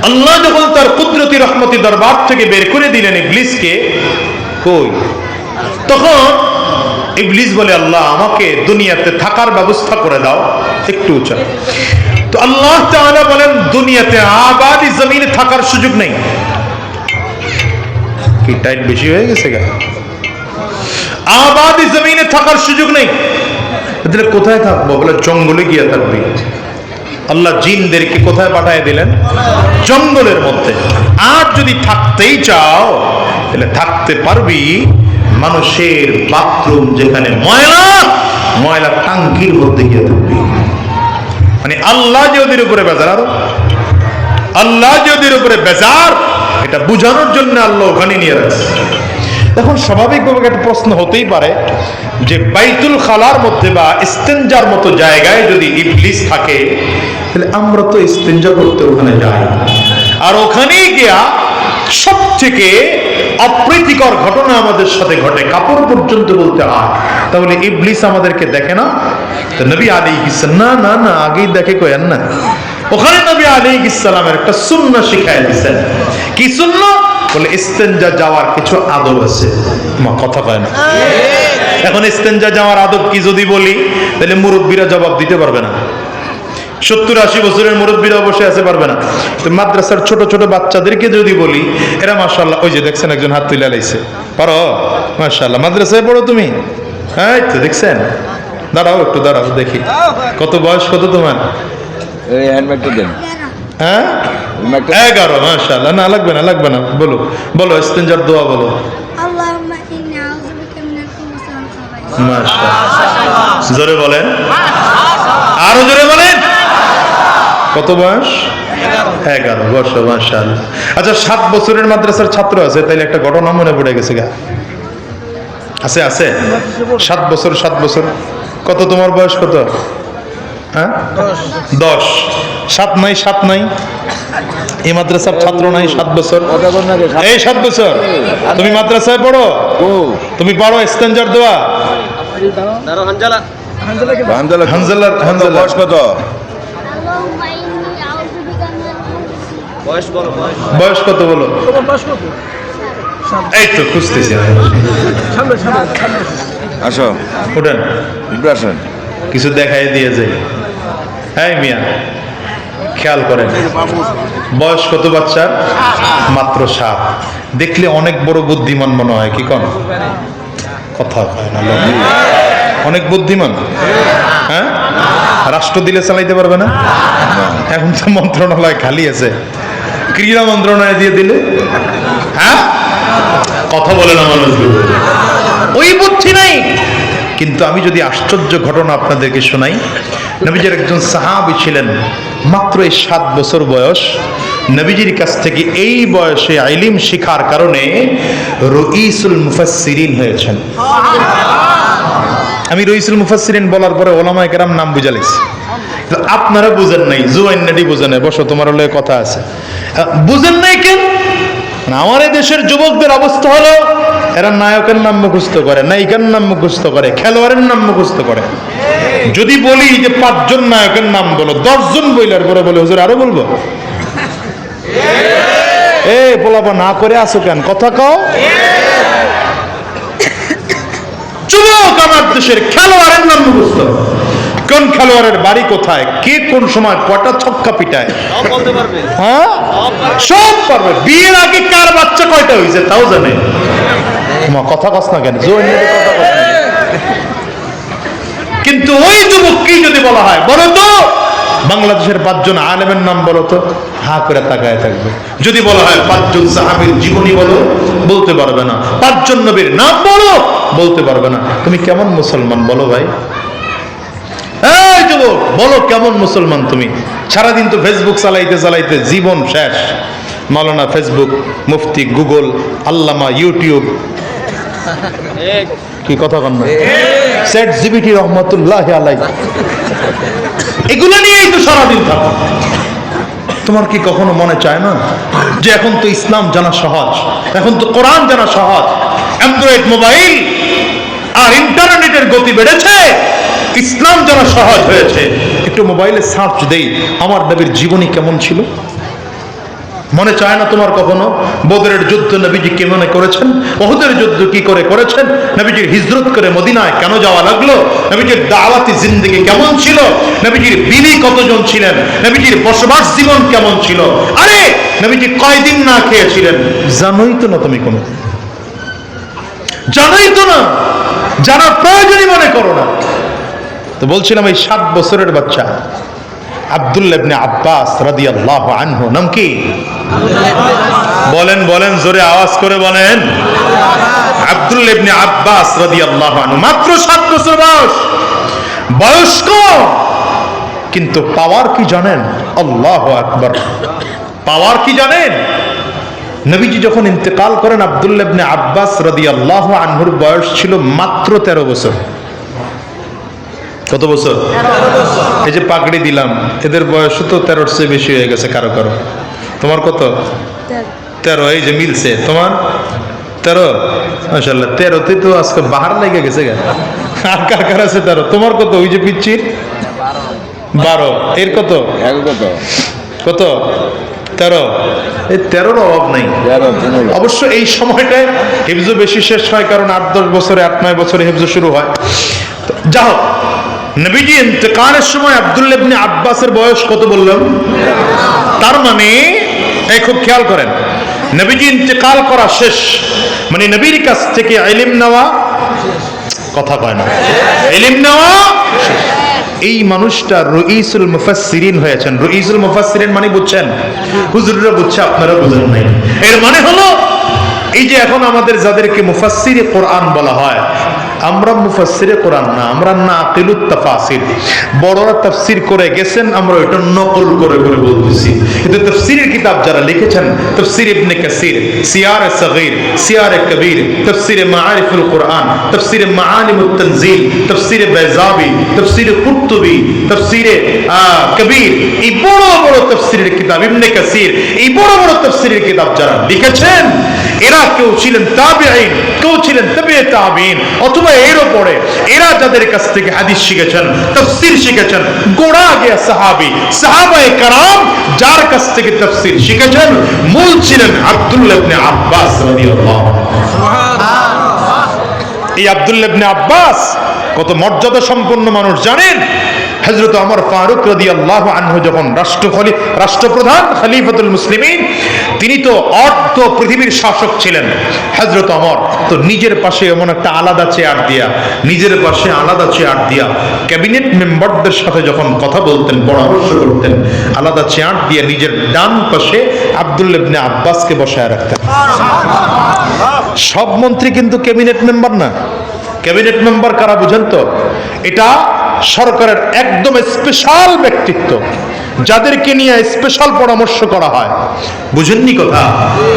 আল্লাহ যখন তার কুদরতি রহমতি দরবার থেকে বের করে দিলেন ইবলিসকে, কই? তখন ইবলিস বলে, আল্লাহ আমাকে দুনিয়াতে থাকার ব্যবস্থা করে দাও। একটু উঁচা। তো আল্লাহ তাআলা বলেন, দুনিয়াতে আবাদি জমিনে থাকার সুযোগ নেই। কি টাইট বেশি হয়ে গেছে গা? আবাদি জমিনে থাকার সুযোগ নেই। তাহলে কোথায় থাকবো? বলে জঙ্গলে গিয়ে থাকবি। আল্লাহ জিনদেরকে কোথায় পাঠিয়ে দিলেন? জঙ্গলের মধ্যে। আর যদি থাকতেই চাও তাহলে থাকতে পারবি মানুষের বাথরুম যেখানে ময়লা টাঙ্কির মধ্যে গিয়ে থাকবি। মানে আল্লাহ যে ওদের উপরে বেজার, আরো আল্লাহ যে ওদের উপরে বেজার, এটা বুঝানোর জন্য আল্লাহ ওখানে নিয়ে রাখছে। এখন স্বাভাবিকভাবে একটা প্রশ্ন হতেই পারে যে বাইতুল খালার মধ্যে বা ইস্তেঞ্জার মতো জায়গায় যদি ইবলিস থাকে, তাহলে আমরা তো ইস্তেঞ্জা করতে ওখানে যাই, আর ওখানেই গিয়া সব থেকে অপ্রীতিকর ঘটনা আমাদের সাথে ঘটে, কাপড় পর্যন্ত বলতে হয়। তাহলে ইবলিস আমাদেরকে দেখে না? তো নবী আলাইহিস সালাম না আগেই দেখে কয়েন না। ওখানে নবী আলাইহিস সালামের একটা সুন্নাহ শিখায় দিয়েছেন। কি সুন্নাহ? বলে ইস্তেঞ্জা যাওয়ার কিছু আদব আছে। মা কথা কয় না। এখন ইস্তেঞ্জা যাওয়ার আদব কি যদি বলি, তাহলে মুরব্বীরা জবাব দিতে পারবে না। 70-80 বছরের মুরব্বীরা বসে আছে, পারবে না। তো মাদ্রাসার ছোট ছোট বাচ্চাদেরকে যদি বলি, এরা মাশাআল্লাহ, ওই যে দেখছেন একজন হাত তুলে লাইছে, পারো মাশাআল্লাহ, মাদ্রাসায় পড়ো তুমি? হ্যাঁ তো দেখছেন, দাঁড়াও একটু দাঁড়াও দেখি, কত বয়স কত তোমার? এই হ্যান্ডব্যাগটা দেন। হ্যাঁ 11। মাশাআল্লাহ। না লাগবে না, লাগবে না, বলো বলো ইস্তেঞ্জার দোয়া বলো। اللهم إني أعوذ بك من الخبث والخبائث মাশাআল্লাহ। জোরে বলেন, আরো জোরে বলেন। কত বয়স? 11 বছর। মাশাআল্লাহ। আচ্ছা, 7 বছরের মাদ্রাসার ছাত্র আছে, তাইলে একটা ঘটনা মনে পড়ে গেছে গা। আছে 7 বছর। 7 বছর কত? তোমার বয়স কত? হ্যাঁ 10। 7 নাই এই মাদ্রাসার ছাত্র নাই 7 বছর? এই 7 বছর তুমি মাদ্রাসায় পড়ো? তুমি পারো ইস্তেঞ্জার দোয়া? হানজালা বয়স কত? اللهم إني أعوذ بك من الخبث বয়স কত বলো? এই তো খুঁজতেছি। আসো, উঠেন, আসেন। কিছু দেখাই দিয়ে যাই। হ্যাঁ মিয়া, খেয়াল করেন বয়স কত বাচ্চার? মাত্র 7। দেখলে অনেক বড় বুদ্ধিমান মনে হয়, কি কোন? কথা হয় না, অনেক বুদ্ধিমান। হ্যাঁ, রাষ্ট্র দিলে চালাইতে পারবে না? এখন তো মন্ত্রণালয় খালি আছে, ক্রীড়া মন্ত্রণালয় দিয়ে দিলে। হ্যাঁ, কথা বলে না মানুষগুলো, ওই বুদ্ধি নাই। কিন্তু আমি যদি আশ্চর্য ঘটনা আপনাদেরকে শোনাই, নবীজির একজন সাহাবী ছিলেন, মাত্র এই 7 বছর বয়স, নবীজির কাছ থেকে এই বয়সে ইলম শিখার কারণে রইসুল মুফাসসিরিন হয়েছেন। আমি রইসুল মুফাসসিরিন বলার পরে ওলামায়ে কেরাম নাম বুঝালিস, আপনারা বুঝেন নাই, জুয়াইনাডি বুঝেন নাই। বসো, তোমার হলে কথা আছে। বুঝেন নাই কেন? আমার এই দেশের যুবকদের অবস্থা হলো এরা নায়কের নাম মুখস্থ করে, নায়িকার নাম মুখস্থ করে, খেলোয়াড়ের নাম মুখস্থ করে। যদি বলি যে 5 জন নায়কের নাম বলো, 10 জন বইলার পরে বলে হুজুর আরো বলবো। এ বলাবা না করে আসো কেন, কথা কও। যুবক আমার দেশের খেলোয়াড়ের নাম মুখস্থ, কোন খেলোয়াড়ের বাড়ি কোথায়, কে কোন সময় কটা ছক্কা পিটায়, হ্যাঁ সব পারবে। বিয়ের আগে কার বাচ্চা কয়টা হয়েছে তাও জানে। তোমার কথা কস না কেন, কিন্তু ওই যুবককে যদি বলা হয় বলো তো বাংলাদেশের 5 জন আলেমের নাম বলো তো, হা করে তাকায় থাকবে। যদি বলা হয় 5 জন সাহাবীর জীবনী বলো, বলতে পারবে না। 5 জন নবীর নাম বলো, বলতে পারবে না। তুমি কেমন মুসলমান বলো ভাই? এই যুবক বলো কেমন মুসলমান তুমি? সারাদিন তো ফেসবুক চালাইতে চালাইতে জীবন শেষ। মাওলানা ফেসবুক, মুফতি গুগল, আল্লামা ইউটিউব, কি কথা কন না, চ্যাট জিপিটি রহমতুল্লাহ আলাইহি, এগুলো নিয়েই তো সারাদিন থাকো। তোমার কি কখনো মনে চায় না যে এখন তো ইসলাম জানা সহজ, এখন তো কোরআন জানা সহজ, অ্যান্ড্রয়েড মোবাইল আর ইন্টারনেটের গতি বেড়েছে, ইসলাম জানা সহজ হয়েছে। একটু মোবাইলে সার্চ দেই আমার নবীর জীবনী কেমন ছিল। মনে চায় না তোমার কখনো বদরের যুদ্ধ নবীজি কেমন করেছেন, উহুদের যুদ্ধ কি করে করেছেন, নবীজির হিজরত করে মদিনায় কেন যাওয়া লাগলো, নবীজির দাওয়াতি জিন্দেগি কেমন ছিল, নবীজির বিবি কতজন ছিলেন, নবীজির বসবাস জীবন কেমন ছিল, আরে নবীজি কয়দিন না খেয়েছিলেন জানোই তো না তুমি, কোনো জানোই তো না, জানার প্রয়োজনই মনে করো না। তো বলছিলাম এই 7 বছরের বাচ্চা আব্দুল্লাহ ইবনে আব্বাস রাদিয়াল্লাহু আনহু, নাম কি? বলেন বলেন, জোরে আওয়াজ করে বলেন। আব্দুল্লাহ ইবনে আব্বাস রাদিয়াল্লাহু আনহু মাত্র 7 বছর বয়স, বয়স্ক, কিন্তু পাওয়ার কি জানেন? আল্লাহু আকবার, পাওয়ার কি জানেন? নবীজি যখন ইন্তেকাল করেন আব্দুল্লাহ ইবনে আব্বাস রাদিয়াল্লাহু আনহুর বয়স ছিল মাত্র 13 বছর। কত বছর? এই যে পাগড়ি দিলাম, এদের বয়স তো 13-র চেয়ে বেশি হয়ে গেছে কারো কারো। তোমার কত? 13। এই যে মিলছে, তোমার 13? মাশাআল্লাহ, 13তে তো আজকে বাহার লেগে গেছে গা। আর কার কার আছে 13? তোমার কত? ওই যে পিচ্ছির 12। এর কত? কত? 13। এই 13-র অভাব নাই। অবশ্য এই সময়টায় হিফজ বেশি শেষ হয়, কারণ 8-10 বছরে, 8-9 বছরে হিফজ শুরু হয়। যা হোক, নবীজি ইন্তেকালের সময় আব্দুল্লাহ ইবনে আব্বাসের বয়স কত বললাম? তার মানে এই খুব খেয়াল করেন, নবীজি ইন্তেকাল করা শেষ মানে নবীর কাছ থেকে ইলম নেওয়া, কথা কয় না, ইলম নেওয়া শেষ। এই মানুষটা রইসুল মুফাসসিরিন হয়েছেন। রইসুল মুফাসসিরিন মানে বুঝছেন? হুজুররা বুঝছে, আপনারা বুঝেন নাই। এর মানে হলো এই যে এখন আমাদের যাদেরকে মুফাসসিরে কোরআন বলা হয়, আমরা মুফাসসিরে কোরআন না, আমরা নাকিলুত তাফাসির। বড়রা তাফসীর করে গেছেন, আমরা এটা নকল করে করে বলতেছি। কিন্তু তাফসীরের কিতাব যারা লিখেছেন, তাফসীর ইবনে কাসির, সিয়ার সগীর, সিয়ার কবীর, তাফসীর মাআরিফুল কোরআন, তাফসীর মাআলিমুত তানজিল, তাফসীর বাইজাবি, তাফসীর কুরতুবী, তাফসীর কবীর, এই বড় বড় তাফসীরের কিতাব, ইবনে কাসির, এই বড় বড় তাফসীরের কিতাব যারা লিখেছেন, এরা কেউ ছিলেন তাবিঈন, কেউ ছিলেন তাবিঈ তাবিঈন, অথবা এরও পরে এরা যাদের কাছ থেকে হাদিস শিখেছেন, তাফসীর শিখেছেন, গোড়া গিয়া সাহাবী, সাহাবায়ে কেরাম যার কাছ থেকে তাফসীর শিখেছেন, মূল ছিলেন আব্দুল্লাহ ইবনে আব্বাস রাদিয়াল্লাহু আনহু। এই আব্দুল্লাহ ইবনে আব্বাস কত মর্যাদা সম্পন্ন মানুষ জানেন? হযরত ওমর ফারুক রাদিয়াল্লাহু আনহু যখন রাষ্ট্রপ্রধান খলিফাতুল মুসলিমিন, তিনি তো অর্ধ পৃথিবীর শাসক ছিলেন। হযরত ওমর তো নিজের পাশে এমন একটা আলাদা চেয়ার দিয়া, নিজের পাশে আলাদা চেয়ার দিয়া ক্যাবিনেট মেম্বারদের সাথে যখন কথা বলতেন, পরামর্শ করতেন, আলাদা চেয়ার দিয়ে নিজের ডান পাশে আব্দুল্লাহ ইবনে আব্বাসকে বসায় রাখতেন। সব মন্ত্রী কিন্তু ক্যাবিনেট মেম্বার না। ক্যাবিনেট মেম্বার কারা বুঝেন তো? এটা সরকারের একদম স্পেশাল ব্যক্তিত্ব, যাদেরকে নিয়ে স্পেশাল পরামর্শ করা হয়। বুঝেননি কথা?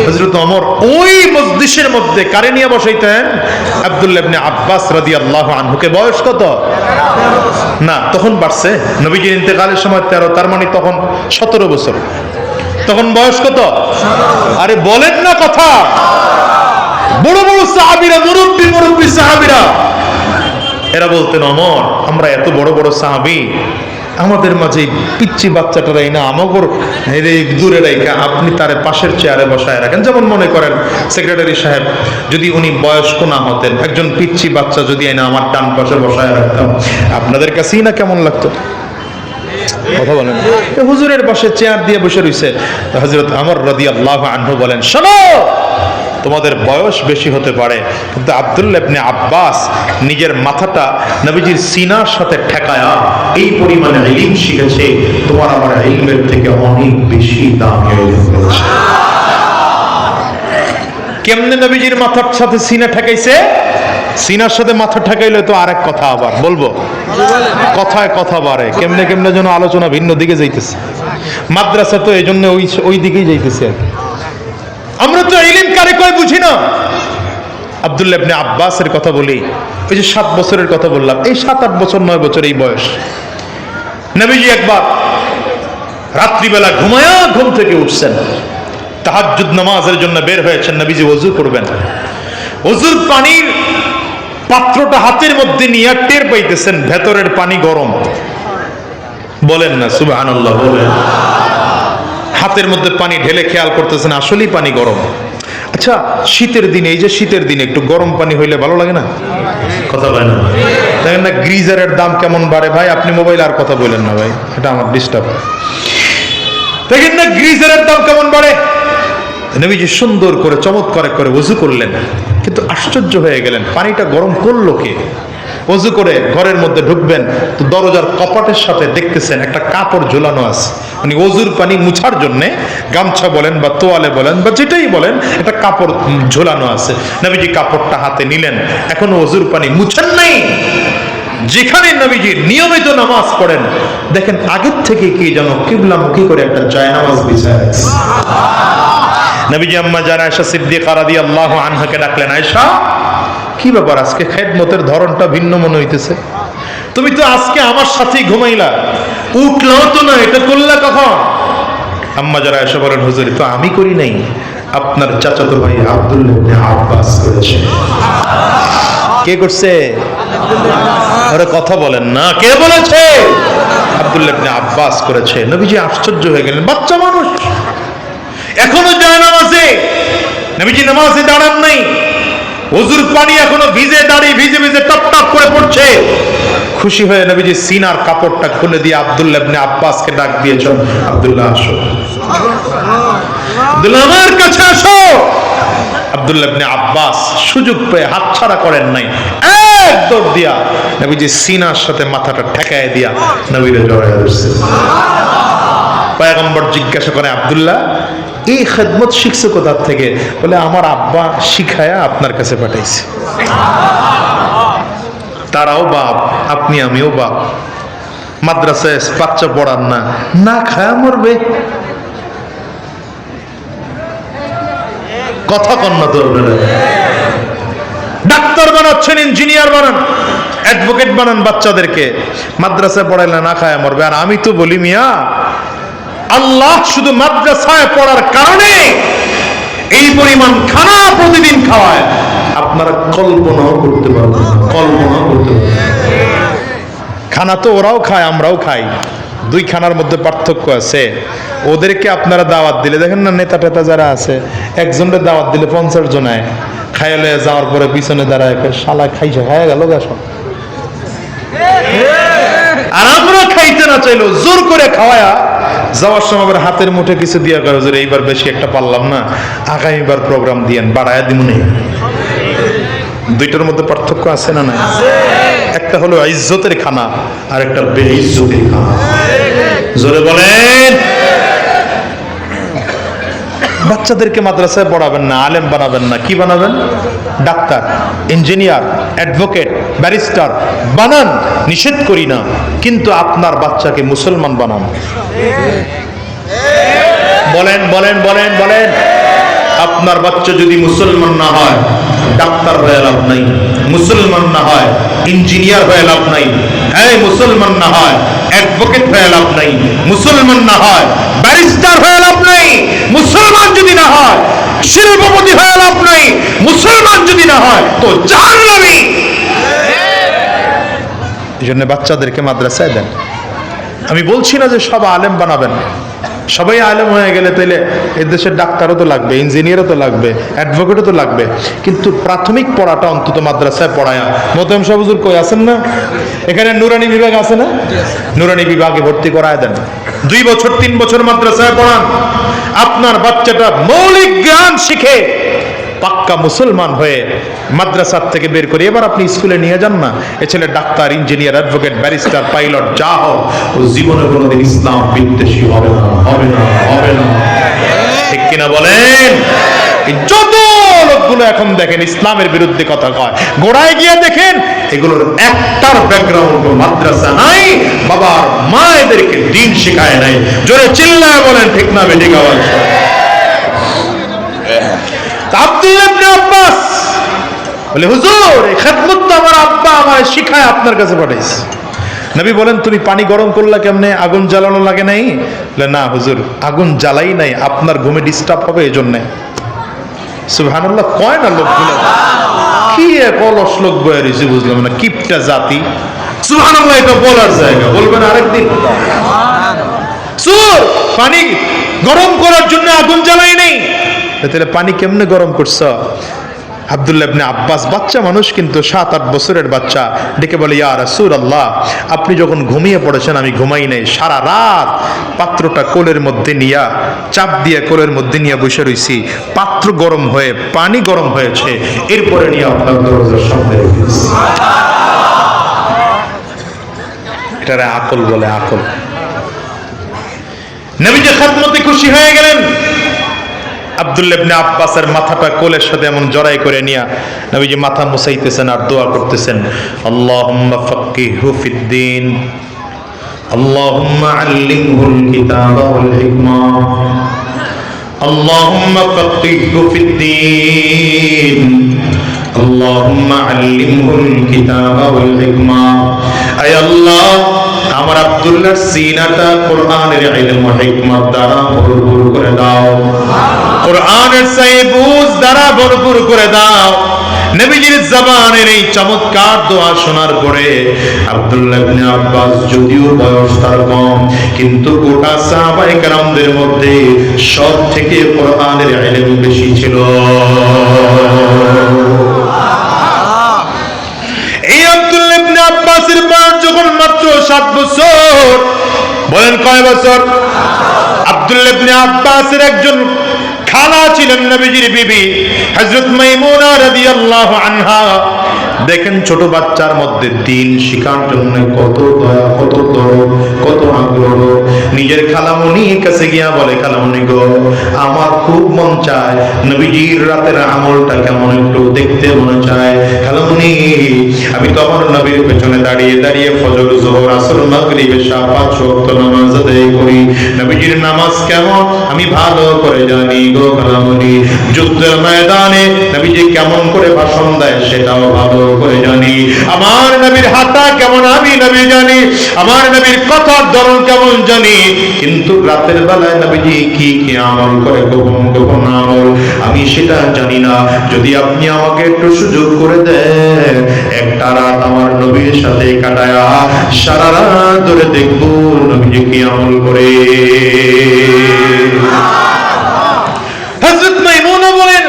হযরত ওমর ওই মজলিসের মধ্যে কারে নিয়ে বসাইতেন? আব্দুল্লাহ ইবনে আব্বাস রাদিয়াল্লাহু আনহুকে। বয়স কত? না, তখন বাড়ছে। নবীজির ইন্তেকালের সময় 13, তার মানে তখন 17 বছর। তখন বয়স কত? আরে বলেন না কথা। বড় বড় সাহাবীরা, মুরব্বী সাহাবীরা, এরা বলতেন ওমর, আমরা এত বড় বড় সাহাবী, আমাদের মাঝে পিচ্চি বাচ্চাটারাই না আমাগর দূরে রেখে আপনি তার পাশের চেয়ারে বসায় রাখেন। যেমন মনে করেন সেক্রেটারি সাহেব যদি উনি বয়স্ক না হতেন, একজন পিচ্চি বাচ্চা যদি এনে আমার ডান পাশে বসায় রাখতাম, আপনাদের কাছেই না কেমন লাগতো? কথা বলেন। হুজুরের পাশে চেয়ার দিয়ে বসে রইছে। হযরত ওমর রাদিয়াল্লাহু আনহু বলেন, শোনো, তোমাদের বয়স বেশি হতে পারে, কিন্তু আব্দুল্লাহ ইবনে আব্বাস নিজের মাথাটা নবীজির সিনার সাথে ঠেকায়া এই পরিমাণে ইলম শিখেছে, তোমার আমার ইলমের থেকে অনেক বেশি দামি ইলম রয়েছে। কেমনে নবীজির মাথার সাথে সিনা ঠেকাইছে? সিনার সাথে মাথা ঠেকাইলে তো আরেক কথা, আবার বলবো, কথায় কথা বাড়ে। কেমনে কেমনে যেন আলোচনা ভিন্ন দিকে যাইতেছে। মাদ্রাসা তো এই জন্য ওই দিকেই যাইতেছে। আমরা তো ইলম কারে কয় বুঝি না। আব্দুল্লাহ ইবনে আব্বাসের কথা বলি, ওই যে 7 বছরের কথা বললাম, এই 7-8 বছর 9 বছর এই বয়স। নবীজি একবার রাত্রিবেলা ঘুম থেকে উঠছেন, তাহাজ্জুদ নামাজের জন্য বের হয়েছেন। নবীজি ওযু করবেন, ওযুর পানির পাত্রটা হাতের মধ্যে নিয়ে টের পাইতেছেন ভেতরের পানি গরম। বলেন না সুবহানাল্লাহ, বলেন। হাতের মধ্যে পানি ঢেলে খেয়াল করতেছেন আসলেই পানি গরম। আচ্ছা, শীতের দিনে, এই যে শীতের দিনে একটু গরম পানি হইলে ভালো লাগে না? কথা বলেন না। দেখেন না গ্রিজারের দাম কেমন বাড়ে ভাই। আপনি মোবাইল আর কথা বলেন না ভাই, এটা আমার ডিস্টার্ব। দেখেন না গ্রিজারের দাম কেমন বাড়ে। নবীজি সুন্দর করে চমৎকার করে ওযু করলেন, কিন্তু আশ্চর্য হয়ে গেলেন, পানিটা গরম করলো কে? ওযু করে ঘরের মধ্যে ঢুকবেন তো দরজার কপাটের সাথে দেখতেছেন একটা কাপড় ঝুলানো আছে। মানে ওযুর পানি মুছার জন্য গামছা বলেন বা তোয়ালে বলেন বা যেটাই বলেন, একটা কাপড় ঝুলানো আছে। নবীজি কাপড়টা হাতে নিলেন, এখনো ওযুর পানি মুছেন নাই। যেখানে নবীজি নিয়মিত নামাজ পড়েন, দেখেন আগের থেকে কি যেন কিবলামুখী করে একটা জায়নামাজ বিছায় রাখছে। নবীজি আম্মা জানা আয়েশা সিদ্দিকা রাদিয়াল্লাহু আনহাকে ডাকলেন, আয়েশা, কি ব্যাপার, আজকে খেদমতের ধরনটা ভিন্ন মনে হইতেছে? তুমি তো আজকে আমার সাথেই ঘুমাইলা, উঠলাও তো না, এটা করলা কখন? আম্মা জানা আয়েশা বলেন, হুজুর, তো আমি করি নাই, আপনার চাচাতো ভাই আব্দুল্লাহ ইবনে আব্বাস করেছে। কে করছে? আরে কথা বলেন না, কে বলেছে? আব্দুল্লাহ ইবনে আব্বাস করেছে। নবীজি আশ্চর্য হয়ে গেলেন, বাচ্চা মানুষ এখনো যায় নামাজে। নবীজি নামাজে দাঁড়ান নাই, ওযুর পানি এখনো ভিজে ভিজে টপ টপ করে পড়ছে। খুশি হয়ে নবীজি সিনার কাপড়টা খুলে দিয়ে আব্দুল্লাহ ইবনে আব্বাসকে ডাক দিয়েছেন, আব্দুল্লাহ আসো, আব্দুল্লাহ আমার কাছে আসো। আব্দুল্লাহ ইবনে আব্বাস সুযোগ পেয়ে হাতছাড়া করেন নাই, এক দৌড় দিয়া নবীজি সিনার সাথে মাথাটা ঠেকায় দিয়া নবীরে জড়ায় ধরছে। পয়গম্বর জিজ্ঞাসা করে, আব্দুল্লাহ, এই খেদমত শিখছো কোথা থেকে? বলে, আমার আব্বা শিখায়া আপনার কাছে পাঠাইছে। তারাও বাপ, আপনি আমিও বাপ। মাদ্রাসায় বাচ্চা পড়ান না, না খায়া মরবে। কথা কন্যা তো ডাক্তার বানাচ্ছেন, ইঞ্জিনিয়ার বানান, অ্যাডভোকেট বানান বাচ্চাদেরকে, মাদ্রাসায় পড়াইলে না খায়া মরবে। আর আমি তো বলি, মিয়া, আল্লাহ শুধু মাদ্রাসায় পড়ার কারণে এই পরিমাণ খানা প্রতিদিন খাওয়ায়, আপনারা কল্পনাও করতে পারবেন না, কল্পনাও করতে পারবেন। খানা তো ওরাও খায়, আমরাও খাই, দুই খানার মধ্যে পার্থক্য আছে। ওদেরকে আপনারা দাওয়াত দিলে, দেখেন না নেতা টেতা যারা আছে, একজনের দাওয়াত দিলে 50 জনায় খাইলে যাওয়ার পরে পিছনে দাঁড়ায়, শালা খাইছে, খাইয়া গেল গা সব। আর আমরা খাইতে না চাইলেও জোর করে খাওয়ায়া যাওয়ার সময় আবার হাতের মুঠে কিছু দিয়া করো, যে এইবার বেশি একটা পারলাম না, আগামীবার প্রোগ্রাম দিয়েন, বাড়ায়া দিমুনি। দুইটার মধ্যে পার্থক্য আছে না? নাই? একটা হলো ইজ্জতের খানা, আর একটা বেইজ্জতের খানা। জোরে বলেন। বাচ্চাদেরকে মাদ্রাসায় পড়াবেন না, আলেম বানাবেন না, কি বানাবেন? ডাক্তার, ইঞ্জিনিয়ার, অ্যাডভোকেট, ব্যারিস্টার বানান, নিষেধ করি না, কিন্তু আপনার বাচ্চাকে মুসলমান বানান। বলেন বলেন বলেন বলেন। আপনার বাচ্চা যদি মুসলমান না হয়, ডাক্তার হয়ে লাভ নাই, মুসলমান না হয় ইঞ্জিনিয়ার হয়ে লাভ নাই, এই মুসলমান না হয় অ্যাডভোকেট হয়ে লাভ নাই, মুসলমান না হয় ব্যারিস্টার হয়ে লাভ নাই, মুসলমান যদি না হয় শিল্পপতি হয়ে লাভ নাই, মুসলমান যদি না হয় তো জাহান্নামী। এই জন্য বাচ্চাদেরকে মাদ্রাসায় দেন। আমি বলছি না যে সব আলেম বানাবেন, সবাই আলেম হয়ে গেলে তাইলে এই দেশের ডাক্তারও তো লাগবে, ইঞ্জিনিয়ারও তো লাগবে, অ্যাডভোকেটও তো লাগবে, কিন্তু প্রাথমিক পড়াটা অন্তত মাদ্রাসায় পড়ায়া। মোতায়েম সাহেব হুজুর কই আছেন না? এখানে নুরানি বিভাগ আছে না? নুরানি বিভাগে ভর্তি করায় দেন, 2 বছর 3 বছর মাদ্রাসায় পড়ান। আপনার বাচ্চাটা মৌলিক জ্ঞান শিখে পাক্কা মুসলমান হয়ে মাদ্রাসার থেকে বের করে এবার আপনি স্কুলে নিয়ে যান না। এ ছেলে doctor, engineer, advocate, barrister, pilot যা হোক, ও জীবনে কোনোদিন ইসলাম বিদ্বেষী হবে না, হবে না, হবে না। ঠিক কিনা বলেন? যত লোকগুলো এখন দেখেন ইসলামের বিরুদ্ধে কথা কয়, গোড়ায় গিয়ে দেখেন এগুলোর একটার ব্যাকগ্রাউন্ড মাদ্রাসা নাই, বাবার মা এদেরকে দিন শেখায় নাই। জোরে চিল্লায় বলেন ঠিক না বেঠিক আওয়াজ। আব্দুল্লাহ ইবনে আব্বাস বলে, হুজুর এই খেদমত তো আমার আব্বা আমার শিখায় আপনার কাছে পাঠাইছে। নবী বলেন, তুমি পানি গরম করলা কেমনে? আগুন জ্বালানো লাগে নাই? বলে, না হুজুর, আগুন জ্বালাই নাই, আপনার ঘুমে ডিস্টার্ব হবে এই জন্যে। সুবহানাল্লাহ কয় না লোকগুলো, কি এক অলস লোক বয়ে রয়েছে, বুঝলাম না, কিপটা জাতি। সুবহানাল্লাহ এটা বলার জায়গা, বলবেন আরেকদিন। সুর পানি গরম করার জন্য আগুন জ্বালাই নেই, তাহলে পানি কেমনে গরম করছ? আব্দুল্লাহ ইবনে আব্বাস বাচ্চা মানুষ, কিন্তু 7-8 বছরের বাচ্চা, ডেকে বলে, ইয়া রাসূলুল্লাহ, আপনি যখন ঘুমিয়ে পড়েছেন আমি ঘুমাই নাই, সারা রাত পাত্রটা কোলের মধ্যে নিয়া, চাপ দিয়ে কোলের মধ্যে নিয়ে বসে রইছি, পাত্র গরম হয়ে পানি গরম হয়েছে, এরপরে নিয়ে আপনার দরজার সামনে রেখেছি। এটারে আকল বলে, আকল। নবীজি খেদমতে খুশি হয়ে গেলেন। আব্দুল্লাহ ইবনে আব্বাসের মাথাটা কোলের সাথে এমন জড়াই করে নিয়া নবীজি মাথা মুছাইতেছেন আর দোয়া করতেছেন, আল্লাহুম্মা ফাক্কিহু ফিদ্দীন, আল্লাহুম্মা আল্লিমহুল কিতাবা ওয়াল হিকমা, আল্লাহুম্মা ফাক্কিহু ফিদ্দীন, আল্লাহুম্মা আল্লিমহুল কিতাবা ওয়াল হিকমা। আয় আল্লাহ, আমার আব্দুল্লাহর সিনাটা কোরআনের ইলম ও হিকমত দ্বারা ভরপুর করে দাও, কোরআনের সেই বুঝ দ্বারা ভরপুর করে দাও। নবীজির জবানের এই চমৎকার দোয়া শোনার পরে আব্দুল্লাহ ইবনে আব্বাস যদিও বয়স তার কম, কিন্তু গোটা সাহাবায়ে কেরামদের মধ্যে সব থেকে কোরআনের ইলম বেশি ছিল। এই আব্দুল্লাহ ইবনে আব্বাসের বয়স যখন মাত্র 7 বছর, বলেন কয় বছর? আব্দুল্লাহ ইবনে আব্বাসের একজন খালা ছিলেন নবীজির বিবি হযরত মাইমুনা রাদিয়াল্লাহু আনহা। দেখেন ছোট বাচ্চার মধ্যে দিন শিখার জন্য কত দয়া, কত দরদ, কত আগ্রহ। নিজের খালামণির কাছে গিয়া বলে, খালামণি গো, আমার খুব মন চায় নবীজির রাতের আমলটা কেমন একটু দেখতে মনে চায়। খালামণি, আমি তো আমার নবীর পেছনে দাঁড়িয়ে দাঁড়িয়ে ফজর, যোহর, আসর, মাগরিব, এশা 5 ওয়াক্ত নামাজ আদায় করি। নবীজির নামাজ কেমন আমি ভালো করে জানি গো খালামণি। যুদ্ধের ময়দানে নবীজি কেমন করে ভাষণ দেয় সেটাও ভালো করে জানি। আমার নবীর হাঁটা কেমন আমি নবী জানি, আমার নবীর কথার ধরন কেমন জানি, কিন্তু রাতের বেলায় নবীজি কি কি আমল করে, গোপন গোপন আমল, আমি সেটা জানি না। যদি আপনি আমাকে একটু সুযোগ করে দেন, একটা রাত আমার নবীর সাথে কাটায়া সারা রাত ধরে দেখবো নবীজি কি আমল করে। হযরত মাইমুনা বলেন,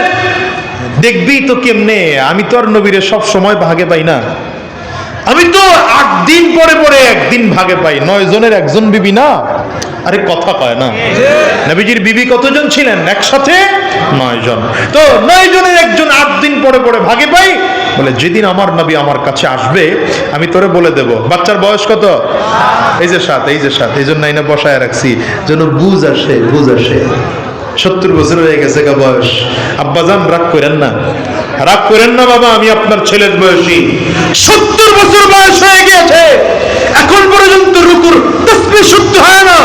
দেখবি তো কেমনে, আমি তো আর নবীরে সব সময় ভাগে পাই না, আমি তো 8 দিন পরে পরে একদিন ভাগে পাই। 9 জনের একজন বিবি না, আরে কথা কয় না। নবীজির বিবি কতজন ছিলেন? একসাথে 9 জন। তো 9 জনের একজন 8 দিন পরে পরে ভাগে পাই। বলে, যেদিন আমার নবী আমার কাছে আসবে আমি তোরে বলে দেব। বাচ্চার বয়স কত? এই যে 7, এই যে 7, এই জন্য না বসায় রাখছি, যেন বুঝ আসে, বুঝ আসে। 70 বছর হয়ে গেছে গা বয়স। আব্বাজান রাগ করেন না, রাগ করেন না বাবা, আমি আপনার ছেলের বয়সী। 70 বছর বয়স হয়ে গিয়েছে, এখন পর্যন্ত রুকুর তাসবিহ শুদ্ধ হয় না,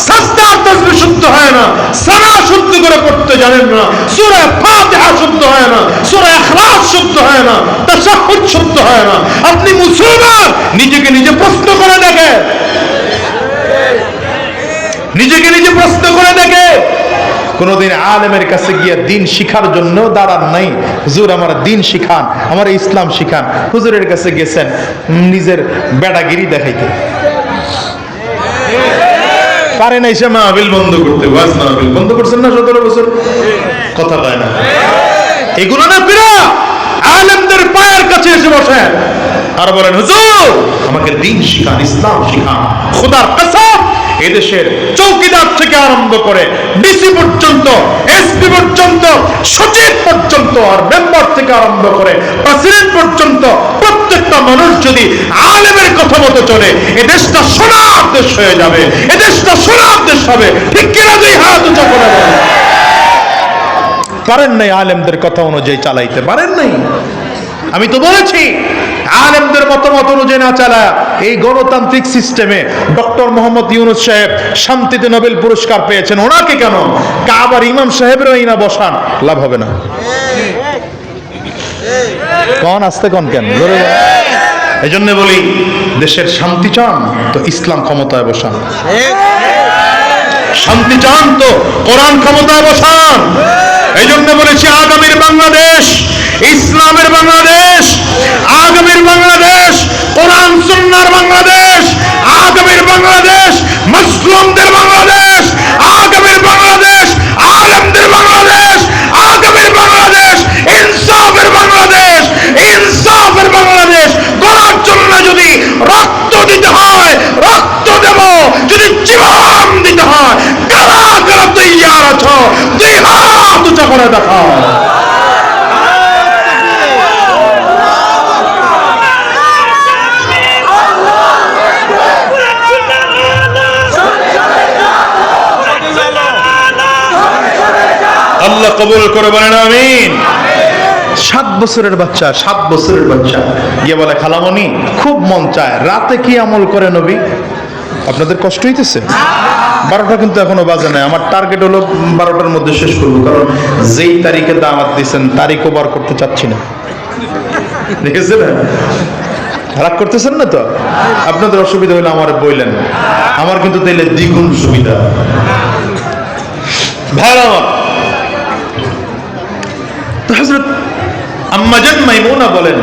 সাজদার তাসবিহ শুদ্ধ হয় না, সানা শুদ্ধ করে পড়তে জানেন না, সূরা ফাতিহা শুদ্ধ হয় না, সূরা ইখলাস শুদ্ধ হয় না, তাশাহুদ শুদ্ধ হয় না। আপনি মুসলমান, নিজেকে নিজে প্রশ্ন করে দেখেন, নিজেকে নিজে প্রশ্ন করে দেখে। কোনদিন আলেমের কাছে গিয়ে দিন শিখার জন্য দাঁড়ান নাই, হুজুর আমার দিন শিখান, আমার ইসলাম শিখান। হুজুরের কাছে গেছেন নিজের বেটাগিরি দেখাইতে, পারে নাই সে মাহফিল বন্ধ করতে। ওয়াজ মাহফিল বন্ধ করছেন না 17 বছর, কথা পায় না। এগুলো না পিরা আলেমদের পায়ের কাছে এসে বসেন আর বলেন হুজুর আমাকে দিন শিখান, ইসলাম শিখান। খোদার কসম, এদেশের চৌকিদার থেকে আরম্ভ করে ডিসি পর্যন্ত, এসপি পর্যন্ত, সচিব পর্যন্ত, আর মেম্বার থেকে আরম্ভ করে প্রেসিডেন্ট পর্যন্ত প্রত্যেকটা মানুষ যদি আলেমের কথা মতো চলে, এদেশটা সোনার দেশ হয়ে যাবে, এদেশটা সোনার দেশ হবে। ঠিক কিনা? দুই হাত উঁচু করে বলেন। পারেন নাই আলেমদের কথা অনুযায়ী চালাইতে, পারেন নাই। আমি তো বলেছি আলেমদের মতামত অনুযায়ী না চালা এই গণতান্ত্রিক সিস্টেমে ডক্টর মোহাম্মদ ইউনূস সাহেব শান্তিতে নোবেল পুরস্কার পেয়েছেন। ওনাকে কেন কাবার ইমাম সাহেবেরও না বসান, লাভ হবে না। কোন আসতে কোন কেন? এই জন্য বলি দেশের শান্তি চান তো ইসলাম ক্ষমতায় বসান, শান্তি চান তো কোরআন ক্ষমতায় বসান। এই জন্য বলেছি আগামীর বাংলাদেশ ইসলামের বাংলাদেশ, আগামীর বাংলাদেশ কোরআন সুন্নাহর বাংলাদেশ, আগামীর বাংলাদেশ মুসলিমদের বাংলাদেশ, আগামীর বাংলাদেশ আলেমদের বাংলাদেশ, আগামীর বাংলাদেশ ইনসাফের বাংলাদেশ। ইনসাফের বাংলাদেশ গড়ার জন্য যদি রক্ত দিতে হয় রক্ত দেব, যদি জীবন দিতে হয় কারা কারা তৈয়ার আছো? দুই হাত উঁচা করে দেখাও। আল্লাহ কবুল করে বলেন আমিন। 7 বছরের বাচ্চা, 7 বছরের বাচ্চা গিয়ে বলে খালামণি খুব মন চায়, রাতে কি আমল করে নবী? আপনাদের কষ্ট হইতেছে? 12টা কিন্তু এখনো বাজে নাই। আমার টার্গেট হলো 12টার মধ্যে শেষ করবো, কারণ যেই তারিখে দাওয়াত দিচ্ছেন তারিখও বার করতে চাচ্ছি না। দেখেছেন? রাগ করতেছেন না তো? আপনাদের অসুবিধা হলে আমার বললেন, আমার কিন্তু তাইলে দ্বিগুণ সুবিধা। ভাইরা আমার, হযরত আম্মা জান মাইমুনা বলেন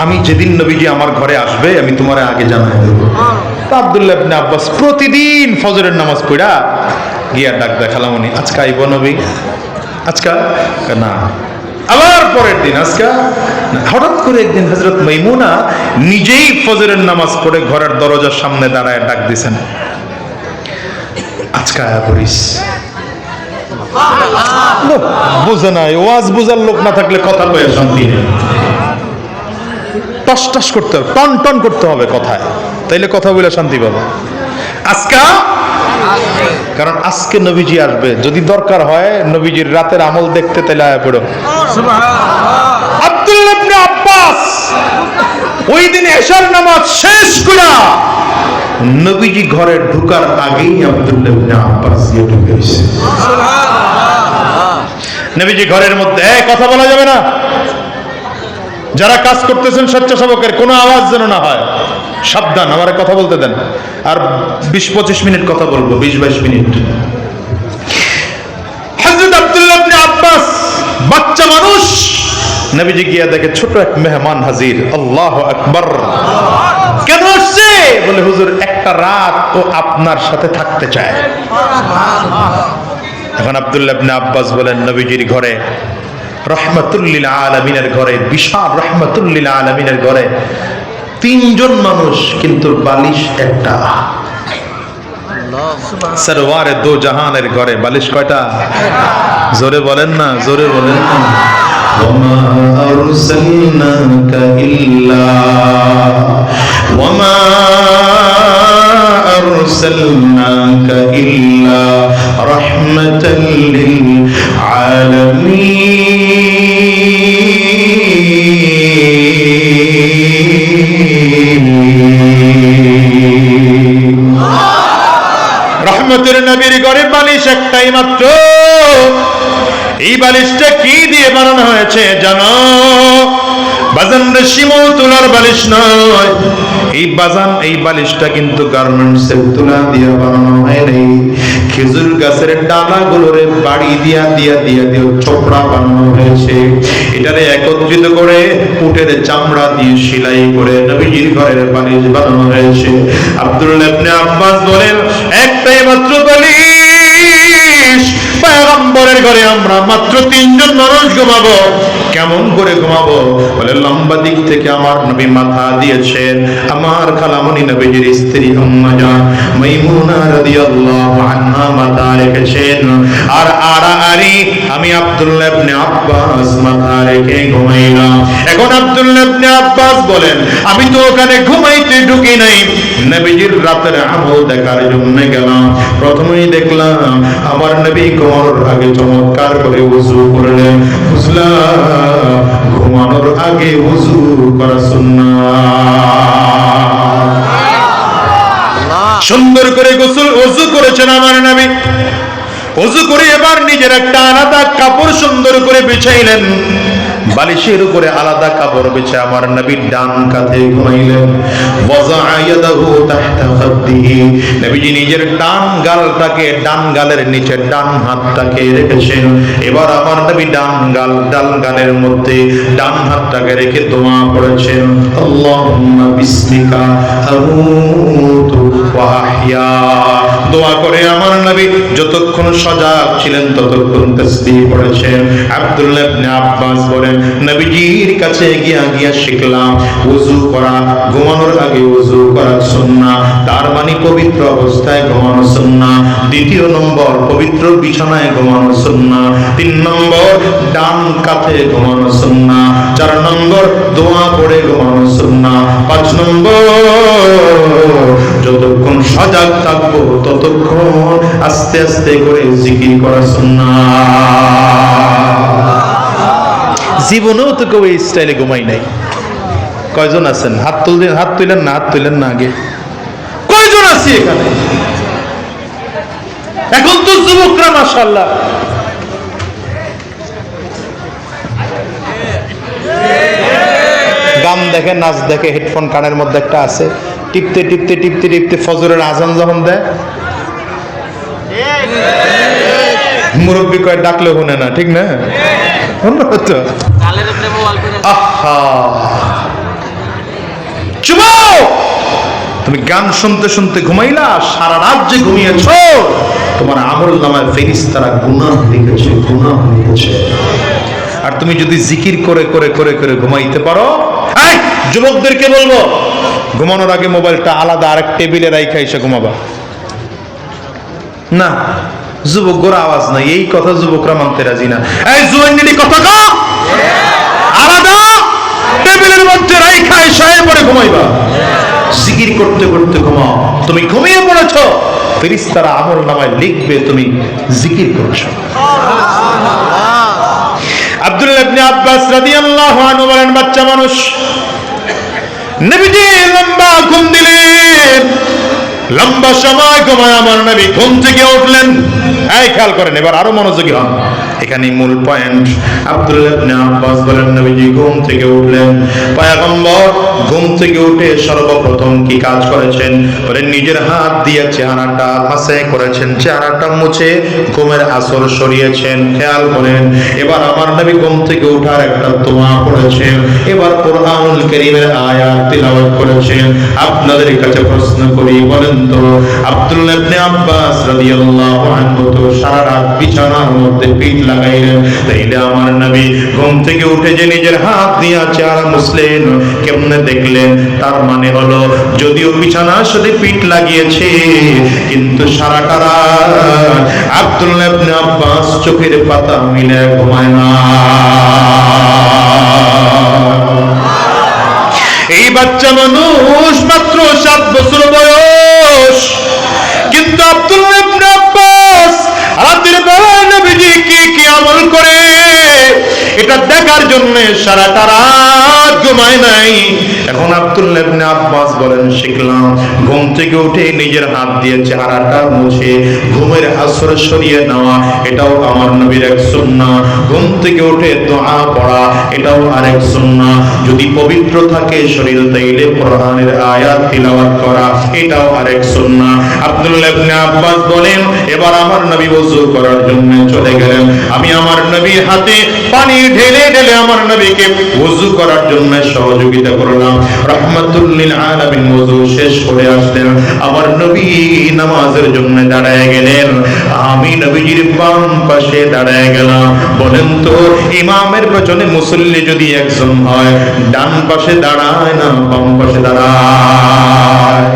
আমি যেদিন নবীজি আমার ঘরে আসবে আমি তোমারে আগে জানাই দেব। আব্দুল্লাহ ইবনে আব্বাস প্রতিদিন ফজরের নামাজ পড়া গিয়া ডাক দেয় খালামণি আজকে আইব নবী? আজকা না, আবার পরের দিন আজকা। হঠাৎ করে একদিন হযরত মাইমুনা নিজেই ফজরের নামাজ পড়ে ঘরের দরজার সামনে দাঁড়ায় ডাক দিছেন আজকা আয়া করিস। বুঝে নাই, ওয়াজ বুঝার লোক না থাকলে কথা কয়ে শান্তি নেই। টস টস করতে হবে, টন টন করতে হবে কথায়, তাইলে কথা বলে শান্তি পাবে। আজকা, কারণ আজকে নবীজি আসবে, যদি দরকার হয় নবীজির রাতের আমল দেখতে তাইলে আয়া পড়ো। আব্দুল্লাহ ইবনে আব্বাস ওই দিন এশার নামাজ শেষ করা নবীজি ঘরে ঢুকার আগেই আব্দুল্লাহ ইবনে আব্বাস গিয়ে ঢুকে গেছে। নবীজি ঘরের মধ্যে কথা বলা যাবে না, যারা কাজ করতেছেন স্বেচ্ছাসেবকের কোনো আওয়াজ যেন না হয়, সাবধান, আমার কথা বলতে দেন। আর 20-25 মিনিট কথা বলবো, 20-22 মিনিট। হযরত আব্দুল্লাহ ইবনে আব্বাস বাচ্চা মানুষ, নবীজি গিয়া দেখে ছোট এক মেহমান হাজির। আল্লাহু আকবার। কেন আসছে? বলে হুজুর একটা রাত ও আপনার সাথে থাকতে চায়। এখন আব্দুল্লাহ ইবনে আব্বাস বলেন নবীজির ঘরে, রাহমাতুল লিল আলামিনের ঘরে, বিশাল রাহমাতুল লিল আলামিনের ঘরে 3 জন মানুষ, কিন্তু বালিশ একটা। সরওয়ারে দো জাহানের ঘরে বালিশ কয়টা? জোরে বলেন না, জোরে বলেন না। ওমা আরসালনাকা ইল্লা ওমা আরসালনাকা ইল্লা রাহমাতাল লিল আলামিন। রহমতের নবীর ঘরে বালিশ একটাই মাত্র। এই বালিশটা কি দিয়ে বানানো হয়েছে জানো? বাজান শিমুল তুলার বালিশ নয়। এই বালিশটা কিন্তু গার্মেন্টসের তুলা দিয়ে বানানো হয় নাই। খেজুর গাছের ডালাগুলোরে বাড়ি দিয়া চোপড়া বানানো হয়েছে। এটারে একত্রিত করে উটের চামড়া দিয়ে সেলাই করে নবীজির ঘরের বালিশ বানানো হয়েছে। আব্দুল্লাহ ইবনে আব্বাস বলেন, একটাই মাত্র বালিশ, পয়গম্বরের ঘরে আমরা মাত্র 3 জন মানুষ ঘুমাবো। কেমন করে ঘুমাবো? বলে লম্বা দিক থেকে আমার নবী মাথা দিয়েছেন আমার খালামণি নবীজির স্ত্রী আম্মা জান মাইমুনা রাদিয়াল্লাহু আনহা মাথা রেখেছেন, আর আড়াআড়ি আমি আব্দুল্লাহ ইবনে আব্বাস মাথা রেখে ঘুমাইলাম। এখন আব্দুল্লাহ ইবনে আব্বাস বলেন, আমি তো ওখানে ঘুমাইতে ঢুকি নাই, নবীজির রাতের আমল দেখার জন্য গেলাম। প্রথমেই দেখলাম আমার নবী ঘুমানোর আগে চমৎকার করে ওযু করলেন। বুঝলাম ঘুমানোর আগে ওযু করা সুন্নাত। সুন্দর করে ওযু করেছেন আমার নবী। ওযু করে এবার নিজের একটা আলাদা কাপড় সুন্দর করে বিছাইলেন। বালিশের উপরে আলাদা কাপড় বিছে আমার নবী ডান কাঁধে ঘুমাইলেন। ওয়াযা ইয়াদাহু তাহতা খাদ্দিহি, নবীজি নিজের ডান গালের নিচে ডান হাতটাকে রেখেছেন। এবার আমার নবী ডান গালের মধ্যে ডান হাতটাকে রেখে দোয়া করেছেন, আল্লাহুম্মা বিসমিকা আমুতু ওয়া আহইয়া। দোয়া করে আমার নবী যতক্ষণ সজাগ ছিলেন ততক্ষণ তাসবিহ পড়েছেন। আব্দুল্লাহ ইবনে আব্বাস বলেন, নবীজির কাছে গিয়া শিখলাম ওযু করা, ঘুমানোর আগে ওযু করা সুন্নাহ। তার মানে পবিত্র অবস্থায় ঘুমানো সুন্নাহ। দ্বিতীয় নম্বর, পবিত্র বিছানায় ঘুমানো সুন্নাহ। 3 নম্বর, ডান কাঁধে ঘুমানো সুন্নাহ। 4 নম্বর, দোয়া পড়ে ঘুমানো সুন্নাহ। 5 নম্বর, যতক্ষণ সজাগ থাকবো ততক্ষণ আস্তে আস্তে করে জিকির করা সুন্নাহ। জীবনেও তো কেউ এই স্টাইলে ঘুমাই নাই। কয়জন আছেন? হাত তুলেন না আগে। কয়জন আছি এখানে? এখন তো যুবকরা মাশাআল্লাহ গান দেখে, নাচ দেখে, হেডফোন কানের মধ্যে একটা আছে, টিপতে ফজরের আজান যখন দেয় মুরব্বী কয় ডাকলেও শুনে না, ঠিক না? তুমি গান শুনতে শুনতে ঘুমাইলা, সারা রাত যে ঘুমিয়েছ, তোমার আমল নামায় ফেরেশতারা গুনাহ লিখেছে। আর তুমি যদি জিকির করে করে করে করে ঘুমাইতে পারো, এই যুবকদেরকে বলবো, ঘুমানোর আগে মোবাইলটা আলাদা আরেক টেবিলে রাইখা এসে ঘুমাবা না। যুবক গোরা আওয়াজ নাই, এই কথা যুবকরা মানতে রাজি না। এই জুয়ান্নিটি কথা কও, আলাদা টেবিলের মধ্যে রাইখা এসে পরে ঘুমাইবা। জিকির করতে করতে ঘুমাও। তুমি ঘুমিয়ে পড়েছো, ফেরেশতারা আমল নামায় লিখবে তুমি জিকির করছো। আব্দুল্লাহ ইবনে আব্বাস রাদিয়াল্লাহু আনহু বলেন, বাচ্চা মানুষ নবীজি লম্বা ঘুম দিলেন। লম্বা সময় ঘুমায় আমার নবী ঘুম থেকে উঠলেন। এই খেয়াল করেন, এবার আরো মনোযোগী হন, এখানে মূল পয়েন্ট। আব্দুল্লাহ ইবনে আব্বাস বলেন, নবীজি ঘুম থেকে উঠলেন। পয়গম্বর ঘুম থেকে উঠে সর্বপ্রথম কি কাজ করেছেন? বলেন নিজের হাত দিয়ে চেহারাটা মাসাই করেছেন, চেহারাটা মুছে ঘুমের আসর সরিয়েছেন। খেয়াল করেন, এবার আমার নবী ঘুম থেকে উঠার একটা দোয়া পড়েছেন। এবার কোরআনুল কারীমের আয়াত তিলাওয়াত করেছেন। আপনাদের কাছে প্রশ্ন করি, বলেন তো আব্দুল্লাহ ইবনে আব্বাস রাদিয়াল্লাহু আনহু তো সারা রাত বিছানার মধ্যে পিঠ লাগাইলেন, তাইলে আমার নবী ঘুম থেকে উঠে যে নিজের হাত দিয়ে চেহারা মুছলেন কেমনে দেখলেন? তার মানে হলো যদিও বিছানার সাথে পিঠ লাগিয়েছে, কিন্তু সারাটা রাত আব্দুল্লাহ ইবনে আব্বাস চোখের পাতা মিলে ঘুমায় না। এই বাচ্চা মানুষ মাত্র 7 বছর বয়স, দোষ। কিন্তু আব্দুল্লাহ ইবনে আব্বাস রাতের বেলায় নবীজি কি আমল করে এটা দেখার জন্য সারাটা রাত ঘুমায় নাই। এখন আব্দুল্লাহ ইবনে আব্বাস বলেন শিখলাম ঘুম থেকে উঠে নিজের হাত দিয়ে চেহারাটা মুছে ঘুমের আসর সরিয়ে নেওয়া, এটাও আমার নবীর এক সুন্নাহ। ঘুম থেকে উঠে দোয়া পড়া, এটাও আরেক সুন্নাহ। যদি পবিত্র থাকে শরীর তাইলে কোরআনের আয়াত তিলাওয়াত করা, এটাও আরেক সুন্নাহ। আব্দুল্লাহ ইবনে আব্বাস বলেন এবার আমার নবী ওযু করার জন্য চলে গেলেন। আমি আমার নবীর হাতে পানি ঢেলে ঢেলে আমার নবীকে ওযু করার জন্য সহযোগিতা করলাম। রাহমাতুল লিল আলামিন ওযু শেষ করে আসলেন, আমার নবী নামাজের জন্য দাঁড়ায় গেলেন। আমি নবীজির বাম পাশে দাঁড়ায় গেলাম। বলেন তো ইমামের পেছনে মুসল্লি যদি একজন হয় ডান পাশে দাঁড়ায় না বাম পাশে দাঁড়ায়?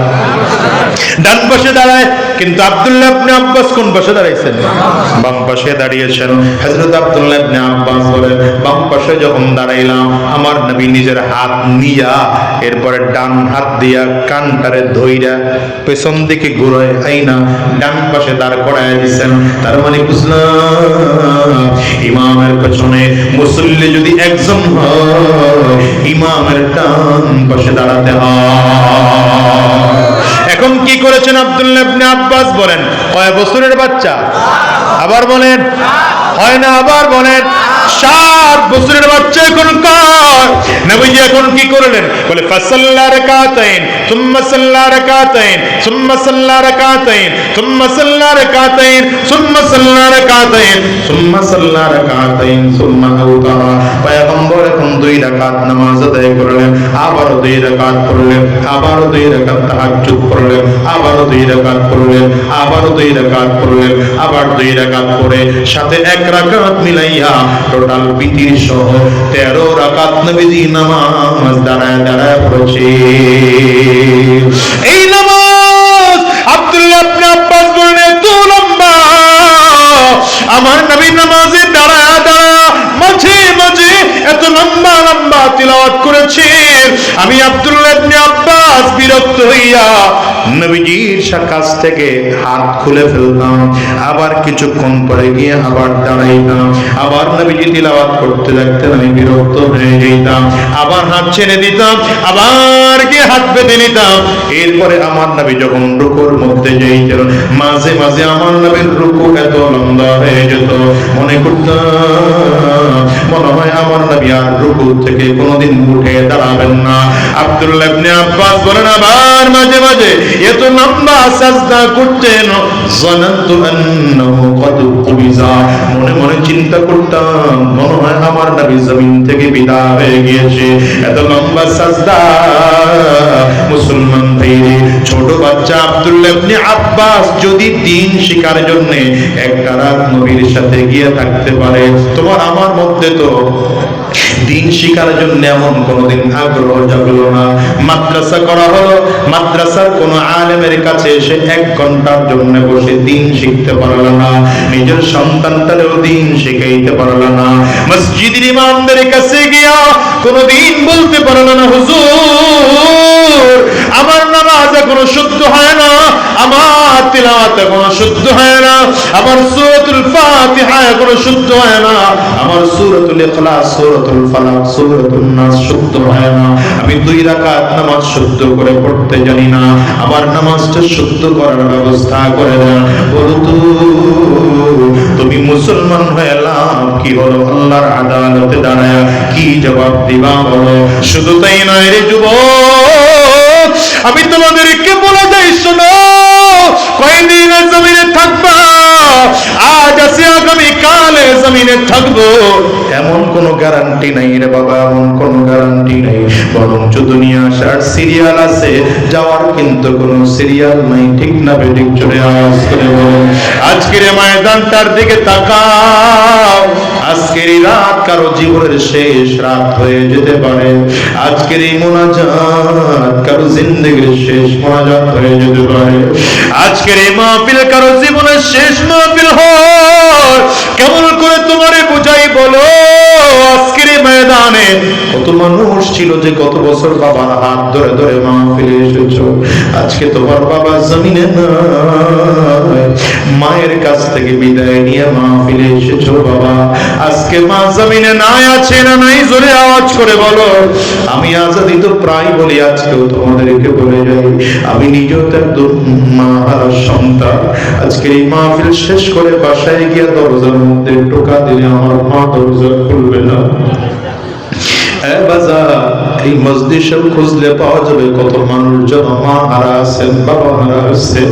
ডান পাশে দাঁড়ায়। কিন্তু আব্দুল্লাহ ইবনে আব্বাস কোন পাশে দাঁড়াইছেন? বাম পাশে দাঁড়িয়েছেন। হযরত আব্দুল্লাহ ইবনে আব্বাস বলেন বাম পাশে যখন দাঁড়াইলাম আমার নবী নিজের হাত নিয়া এরপরে ডান হাত দিয়া কানটারে ধইরা পেছন দিকে ঘুরায় আইনা ডান পাশে দাঁড় করায় দিয়েছেন। তার মানে বুঝলাম ইমামের পেছনে মুসল্লি যদি একজন হয় ইমামের ডান পাশে দাঁড়াতে হয়। এখন কি করেছেন আব্দুল্লাহ ইবনে আব্বাস? বলেন কয় বছরের বাচ্চা? আবার বলেন হয় না? আবার বলেন 7 বছরের বাচ্চা। এখন কার নবীজি এখন কি করলেন? বলে ফাসাল্লা রাকাতাইন সুম্মা সাল্লা রাকাতাইন সুম্মা সাল্লা রাকাতাইন সুম্মা সাল্লা রাকাতাইন সুম্মা সাল্লা রাকাতাইন সুম্মা সাল্লা রাকাতাইন সুম্মা আওতারা। পয়গম্বর এখন 2 রাকাত নামাজ আদায় করলেন, আবার 2 রাকাত পড়লেন, আবার 2 রাকাত তাহাজ্জুদ পড়লেন, আবার 2 রাকাত পড়লেন, আবার 2 রাকাত পড়লেন, আবার 2 রাকাত পড়ে সাথে 1 রাকাত মিলাইয়া টোটাল বিতির সহ 13 রাকাত নবীজি নামাজ দাঁড়ায় দাঁড়ায় পড়ছে। এই নামাজ আব্দুল্লাহ ইবনে আব্বাস বলেন এত লম্বা, আমার নবী নামাজে দাঁড়ায় দাঁড়ায় মাঝে মাঝে এত লম্বা লম্বা তিলাওয়াত করেছেন। আমি আব্দুল্লাহ ইবনে আব্বাস বিরক্ত হইয়া নবীজির কাছ থেকে হাত খুলে ফেলতাম, আবার কিছুক্ষণ পরে গিয়ে আবার দাঁড়াইতাম, আবার নবীজি তিলাওয়াত করতে লাগতেন, আমি বিরক্ত হয়ে যেতাম, আবার হাত ছেড়ে দিতাম, আবার গিয়ে হাত বেঁধে নিতাম। এরপরে আমার নবী যখন রুকুর মধ্যে যাইতেন মাঝে মাঝে আমার নবীর রুকু এত লম্বা হয়ে যেত মনে করতাম মনে হয় আমার নবী আর রুকু থেকে কোনোদিন উঠে দাঁড়াবেন না। আব্দুল্লাহ ইবনে আব্বাস বলেন আবার মাঝে মাঝে এত লম্বা সাজদা করতেন জানাতু আন্নাহু কদ কুবিজা, মনে মনে চিন্তা করতাম মনে হয় আমার নবী জমিন থেকে বিদায় হয়ে গিয়েছে। এত লম্বা সাজদা। মুসলমান ভাইরে ছোট বাচ্চা আব্দুল্লাহ ইবনে আব্বাস যদি দ্বীন শিখার জন্য একটা রাত নবীর সাথে গিয়ে থাকতে পারে, তোমার আমার মধ্যে তো দ্বীন শিখার জন্য এমন কোনদিন আগ্রহ জাগলো না। মাদ্রাসা করা হলো, মাদ্রাসার কোন আলেমের কাছে এসে 1 ঘন্টার জন্য বসে দ্বীন শিখতে পারলো না, নিজের সন্তানটারেও দ্বীন শিখাইতে পারলো না। মসজিদের ইমামদের কাছে গিয়া কোনদিন বলতে পারলো না হুজুর আমার নামাজ এখনো শুদ্ধ হয় না, আমার তিলাওয়াত এখনো শুদ্ধ হয় না, আমার সূরাতুল ফাতিহা এখনো শুদ্ধ হয় না, আমার সূরাতুল ইখলাস সূরাতুল ফালাক সূরাতুন নাস শুদ্ধ হয় না, আমি 2 রাকাত নামাজ শুদ্ধ করে পড়তে জানি না, আমার নামাজটা শুদ্ধ করার ব্যবস্থা করে দেন। বলো তো তুমি মুসলমান হয়ে লাভ কি হলো? আল্লাহর আদালতে দাঁড়ায় কি জবাব দিবা বলো? শুধু তাই নয় রে যুবক, আমি তোমাদেরকে বলে যাই শোনো, কয়দিন জমিনে থাকবা, আজ আছে আগামী কালে জমিনে থাকবো এমন কোনো গ্যারান্টি নাই রে বাবা, এমন কোনো গ্যারান্টি নাই। বরঞ্চ দুনিয়া আসার সিরিয়াল আছে, যাওয়ার কিন্তু কোনো সিরিয়াল নাই। ঠিক না বেঠিক? চলে আওয়াজ করে বলুন। আজকের ময়দানটার দিকে তাকাও, আজকের এই রাত কারো জীবনের শেষ রাত হয়ে যেতে পারে, আজকের এই মোনাজাত কারো জিন্দেগির শেষ মোনাজাত হয়ে যেতে পারে, আজকের এই মাহফিল কারো জীবনের শেষ মাহফিল হয়। কেমন করে তোমারে বুঝাই বলো? আজকের এই ময়দান জানে কত মানুষ ছিল যে কত বছর বাবার হাত ধরে ধরে মাহফিলে এসেছো, আজকে তোমার বাবা জমিনে নাই, মায়ের কাছ থেকে বিদায় নিয়ে মাহফিলে এসেছো বাবা, আজকে মা জমিনে নাই, আছে না নাই জোরে আওয়াজ করে বলো। আমি আজাদি তো প্রায় বলি, আজকেও তোমাদেরকে বলে যাই, আমি নিজেও তো একদম মা হারা সন্তান। আজকে এই মাহফিল শেষ করে বাসায় গিয়ে দরজার মধ্যে টোকা দিলে আমার মা দরজা খুলবে না। এই মসজিদ সব খুঁজলে পাওয়া যাবে কত মানুষ জন মা হারা আছেন, বাবা হারা আছে।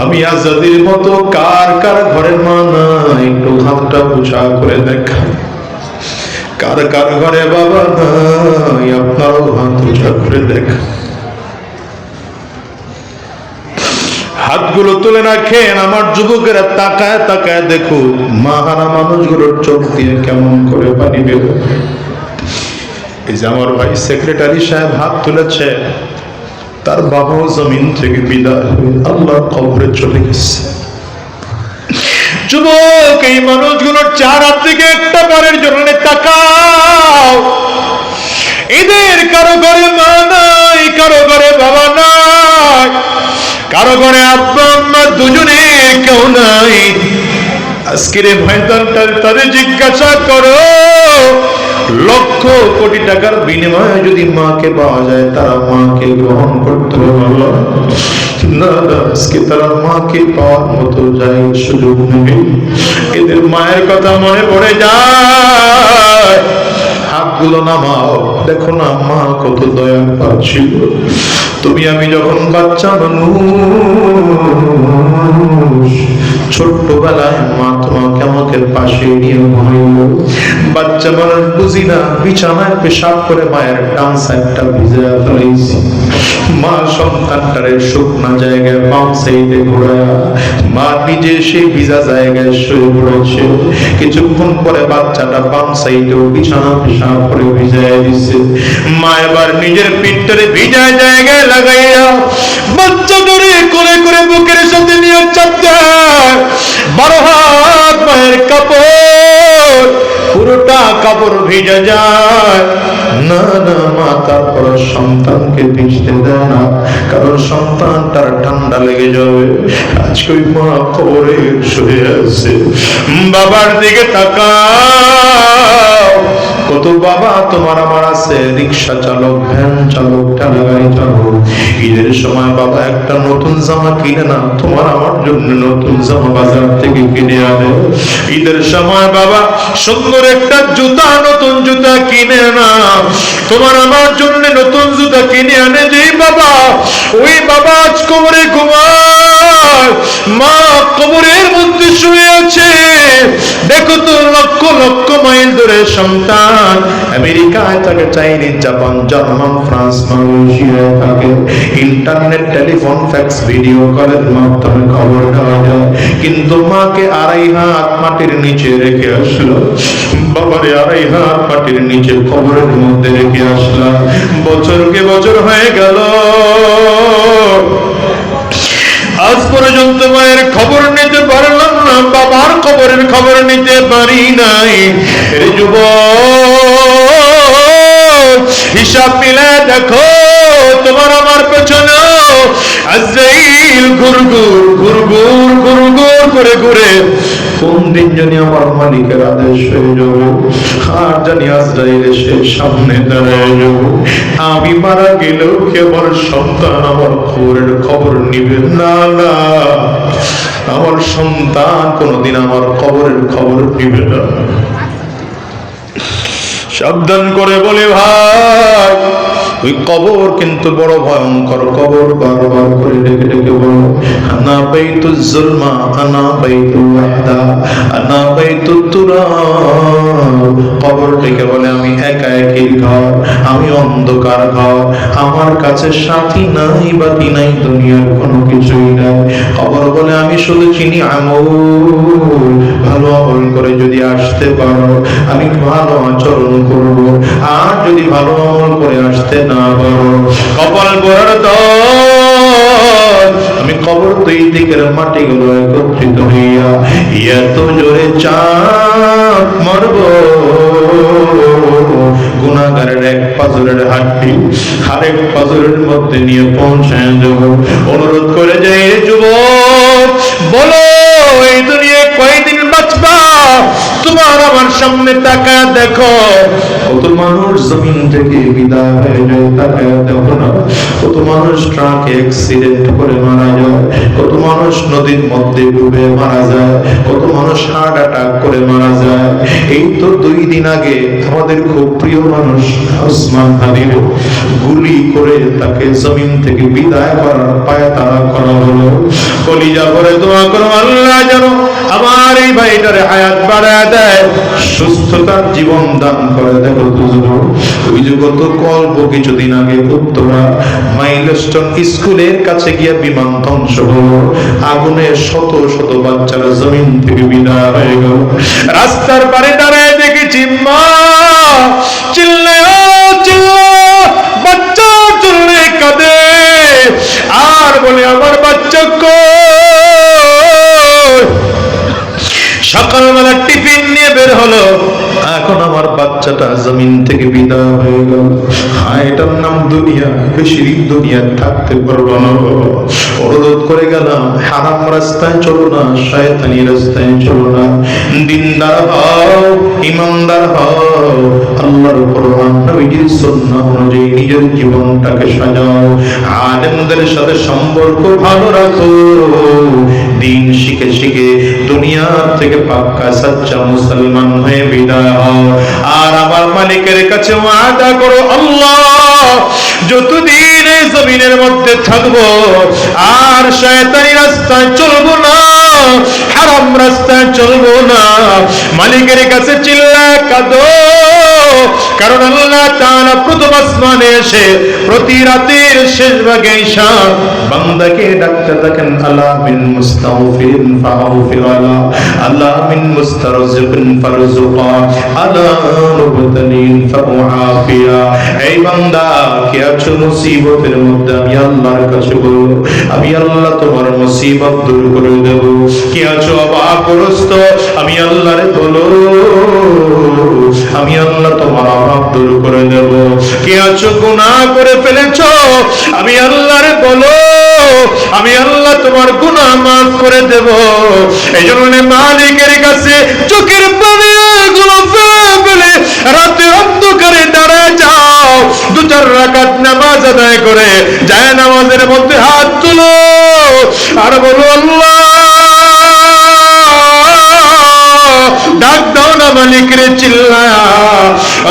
আমি আজাদির মতো কার কার ঘরের মা নাই, একটু হাতটা উঁচা করে দেখা। কার কার ঘরে বাবা নাই, আপনারও হাত উঁচা করে দেখা। হাতগুলো তুলে রাখেন, আমার যুবকেরা তাকায় তাকায় দেখো মাহারা মানুষগুলোর চোখ দিয়ে কেমন করে পানি বের। এই যে আমার ভাই সেক্রেটারি সাহেব হাত তুলেছে, তার বাবাও জমিন থেকে বিদায় হয়ে আল্লাহর কবরে চলে গেছে। যুবক, এই মানুষগুলোর চেহারার দিকে একটা বারের জন্য তাকাও। এদের কারো ঘরে মা নাই, কারো ঘরে বাবা নাই, কারো ঘরে আব্বা আম্মা দুজনে কেউ নাই। আজকের ময়দানটা তাদের জিজ্ঞাসা করো, লক্ষ কোটি টাকার বিনিময়ে যদি মাকে পাওয়া যায়, তারা মাকে গ্রহণ করতে পারলো না। আজকে তারা মাকে পাওয়ার মতো যায় সুযোগ নেই। এদের মায়ের কথা মনে পড়ে যায়, হাতগুলো নামাও, দেখো না মা কত দয়া পাচ্ছিল। তুমি আমি যখন বাচ্চা মানুষ, ছোট্টবেলায় মা তোমাকে আমাকে পাশে নিয়ে ঘুমাইল। বাচ্চা মানুষ বুঝি না, বিছানায় পেশাব করে মায়ের ডান সাইডটা ভিজে ফেলেছি। মা সন্তানটারে শুকনা জায়গায় বাম সাইডে ঘোরায়, মা নিজে সেই ভিজা জায়গায় শুয়ে পড়েছে। কিছুক্ষণ পরে বাচ্চাটা বাম সাইডেও বিছানা পেশাব করে ভিজায় দিছে। মা এবার নিজের পিঠটারে ভিজা জায়গায় লাগাইয়া বাচ্চাটারে কোলে করে বুকের সাথে নিয়ে চাপ দেয়। 12 হাত মায়ের কাপড়, পুরোটা কাপড় ভিজে যায়। না না, মা তারপর সন্তানকে ভিজতে দেয় না, কারণ সন্তানটার ঠান্ডা লেগে যাবে। আজকে ওই মা কবরে শুয়ে আছে। বাবার দিকে তাকাও, কত বাবা তোমার আমার আছে, রিক্সা চালক, ভ্যান চালক, ঠেলা গাড়ি চালক। ঈদের সময় বাবা একটা নতুন জামা কিনে না, তোমার আমার জন্য নতুন জামা বাজার থেকে কিনে আনে। ঈদের সময় বাবা সুন্দর একটা জুতা, নতুন জুতা কিনে না, তোমার আমার জন্য নতুন জুতা কিনে আনে। যেই বাবা, ওই বাবা আজ কবরে ঘুমায়, মা কবরের মধ্যে শুয়ে আছে। দেখো তো, লক্ষ লক্ষ মাইল দূরে সন্তান আমেরিকায় থাকে, চাইনিজ, জাপান, জার্মান, ফ্রান্স, মালয়েশিয়ায় থাকে। ইন্টারনেট, টেলিফোন, ফ্যাক্স, ভিডিও কলের মাধ্যমে খবর দেওয়া যায়। কিন্তু মাকে 2.5 হাত মাটির নিচে রেখে আসলো, বাবারে 2.5 হাত মাটির নিচে কবরের মধ্যে রেখে আসলাম। বছরকে বছর হয়ে গেল, আজ পর্যন্ত মায়ের খবর নিতে পারলাম না, বাবার কবরের খবর নিতে পারি নাই। যুবক, হিসাব মিলে দেখো, তোমার আমার পেছনে আজরাইল ঘুরঘুর ঘুরঘুর ঘুরঘুর করে ঘুরে কোন দিন জানি আমার মালিকের আদেশ হয়ে যাবে, আর জানি আজরাইল এসে সামনে দাঁড়ায় যাব। আমি মারা গেলেও কেবল সন্তান আমার খবরের খবর নিবে না। না, আমার সন্তান কোনদিন আমার খবরের খবর নিবে না। সাবধান করে বলে ভাই, ওই কবর কিন্তু বড় ভয়ঙ্কর কবর। বারবার করে ডেকে ডেকে বলো, আনা বাইতুল যুলমা, আনা বাইতুল ওয়াহদা, আনা বাইতুত তুরাব। কবর ডেকে বলে, আমি একা একই ঘর, আমি অন্ধকার ঘর, আমার কাছে সাথী নাই, বাতি নাই, দুনিয়ার কোনো কিছুই নাই। কবর বলে, আমি শুধু চিনি আমল, ভালো আমল করে যদি আসতে পারো আমি ভালো আচরণ করব, আর যদি ভালো আমল করে আসতে না পারো কপাল পড়ার দল। আমি কবর 2 দিকের মাটিগুলো একত্রিত হইয়া এত জোরে চাপ মারব, গুনাহগারের এক পাজরের হাড্ডি আরেক পাজরের মধ্যে নিয়ে পৌঁছায় দেব। অনুরোধ করে যে যুবক, বলো এই দুনিয়ায় কয়দিন বাঁচবা? তোমার আমার সামনে তাকায় দেখো, কত মানুষ জমিন থেকে বিদায় হয়ে যায়, তাকায় দেখো না। কত মানুষ ট্রাকে অ্যাক্সিডেন্ট করে মারা যায়, কত মানুষ নদীর মধ্যে ডুবে মারা যায়, কত মানুষ হার্ট অ্যাটাক করে মারা যায়। এই তো 2 দিন আগে আমাদের খুব প্রিয় মানুষ ওসমান হাদির গুলি করে তাকে জমিন থেকে বিদায় করার পায়তারা করা হলো। কলিজা ভরে দোয়া করো, আল্লাহ যেন আমার এই ভাইটারে হায়াত বাড়ায় দেয়, সুস্থতার জীবন দান করে। দেখো ওই যে গত অল্প কিছুদিন আগে উত্তরা মাইলস্টোন স্কুলের কাছে গিয়ে বিমান ধ্বংস হলো, আগুনে শত শত বাচ্চারা জমিন থেকে বিদায় হয়ে গেল। রাস্তার পারে দাঁড়ায় দেখেছি মা চিল্লায় বাচ্চা চললে কাঁদে আর বলে আমার বাচ্চা কই। সকালবেলা টিফিন নিয়ে বের হলো, এখন আমার বাচ্চাটা জমিন থেকে বিদায় হয়ে গেল। এটার নাম দুনিয়া, বেশি দুনিয়া থাকতে পারবো না। অনুরোধ করে গেলাম, হারাম রাস্তায় চলো না, শয়তানি রাস্তায় চলো না, দিনদার হও, ইমানদার হও, আল্লাহর কোরআন নবীর সুন্নাহ অনুযায়ী নিজের জীবনটাকে সাজাও, আলেমদের সাথে সম্পর্ক ভালো রাখো, দিন শিখে শিখে দুনিয়া থেকে পাক্কা সচ্চা মুসলমান হয়ে বিদায় হও। আর আমার মালিকের কাছে ওয়াদা করো, আল্লাহ যতদিন এই জমিনের মধ্যে থাকবো আর শয়তানি রাস্তায় চলবো না, হারাম রাস্তায় চলবো না। মালিকের কাছে চিল্লায় কাঁদো, কারণ আল্লাহ তাআলা প্রথম আসমানে এসে প্রতি রাতের শেষ ভাগে ঈশা বান্দাকে ডাকতে থাকেন, আলা মিন মুস্তাগফিরিন ফাগফির আলা, আলা মিন মুস্তারজিকিন ফারজুকা, আলা মুবতালিন ফাউআফিয়া। এই বান্দা কি আছো মুসিবতের মধ্যে, আমি আল্লাহর কাছে বলো, আমি আল্লাহ তোমার মুসিবত দূর করে দেব। কি আছো অভাবগ্রস্ত, আমি আল্লাহরে বলো, আমি আল্লাহ তোমার অভাব দূর করে দেব। কি আছো গুনাহ করে ফেলেছো, আমি আল্লাহরে বলো, আমি আল্লাহ তোমার গুনাহ মাফ করে দেব। এই জন্য মালিকের কাছে চোখের পানি গুলো ফেলে রাতে অন্ধকারে দাঁড়ায় যাও, 2-4 রাকাত নামাজ আদায় করে যায় নামাজের মধ্যে হাত তুলো আর বলো, আল্লাহ ডাক দাও না মালিকরে চিল্লায়া,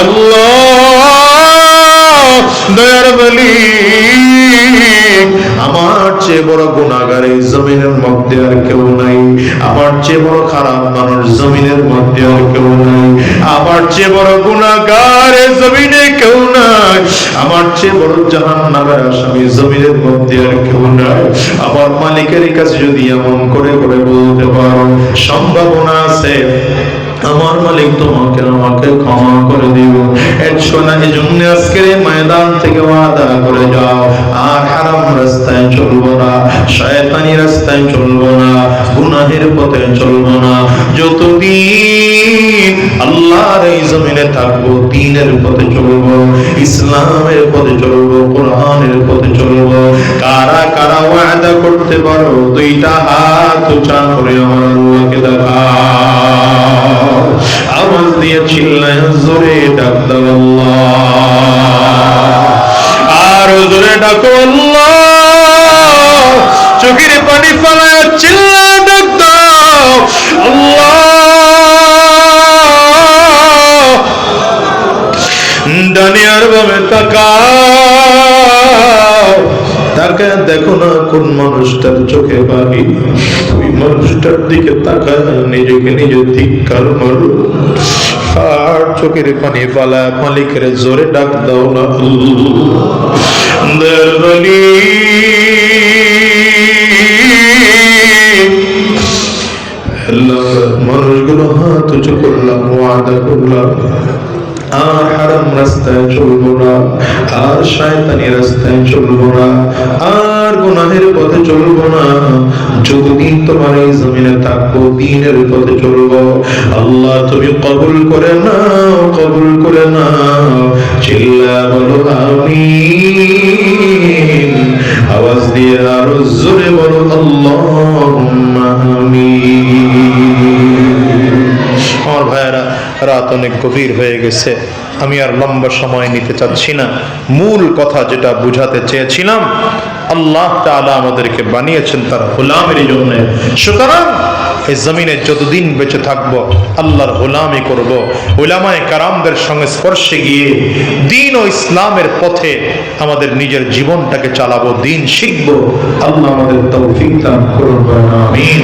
আল্লাহ দয়ার মালিক, আমার চেয়ে বড় গুনাহগার এই জমিনের মধ্যে আর কেউ নাই, আমার চেয়ে বড় খারাপ মানুষ জমিনের মধ্যে আর কেউ নাই, আমার চেয়ে বড় গুনাহগার এই জমিনে কেউ নাই, আমার চেয়ে বড় জাহান্নামের আসামি জমিনের মধ্যে আর কেউ নাই। আমার মালিকের কাছে যদি এমন করে করে বলতে পারো, সম্ভাবনা আছে আমার মালিক তোমাকে আমাকে ক্ষমা করে দিব। শোনা, এই জন্য আজকের ময়দান থেকে ওয়াদা করে যাও, আর হারাম রাস্তায় চলবো না, শয়তানি রাস্তায় চলবো না, গুনাহের পথে চলবো না। যতদিন আল্লাহর এই জমিনে থাকবো, দ্বীনের পথে চলবো, ইসলামের পথে চলবো, কোরআনের পথে চলবো। কারা কারা ওয়াদা করতে পারো? 2টা হাত উঁচা করে আমার আল্লাহকে দেখাও, আওয়াজ দিয়ে চিল্লায় জোরে ডাক দাও আল্লাহ, আর জোরে ডাকো আল্লাহ, চোখের পানি ফেলায় চিল্লায় ডাক দাও আল্লাহ। ডানিয়ার ভাবে তাকাও, তাকে দেখো না কোন মানুষটার চোখে পানি, ওই মানুষটার দিকে তাকায় নিজেকে নিজে ধিক্কার মারো, আর চোখের পানি ফালা মালিকের জোরে ডাক দাও না আল্লাহ। মানুষগুলো হাত উঁচু করলাম, ওয়াদা করলাম, আর হারাম রাস্তায় চলবো না, আর শয়তানি রাস্তায় চলবো না, আর গুনাহের পথে চলবো না। যতদিন তোমার এই জমিনে থাকবো দ্বীনের পথে চলবো। আল্লাহ তুমি কবুল করে নাও, কবুল করে নাও। চিল্লা বলো আমিন। আওয়াজ দিয়ে আরো জোরে বলো আল্লাহুম্মা আমিন। আমার ভাইয়েরা, রাত অনেক গভীর হয়ে গেছে, আমি আর লম্বা সময় নিতে চাচ্ছি না। মূল কথা যেটা বুঝাতে চেয়েছিলাম, আল্লাহ তাআলা আমাদেরকে বানিয়েছেন তার গোলামের জন্য। সুতরাং এই জমিনে যতদিন বেঁচে থাকবো আল্লাহর গোলামি করব, উলামায়ে কেরামদের সঙ্গে স্পর্শে গিয়ে দ্বীন ও ইসলামের পথে আমাদের নিজের জীবনটাকে চালাবো, দ্বীন শিখবো। আল্লাহ আমাদের তৌফিক দান করুন, আমিন।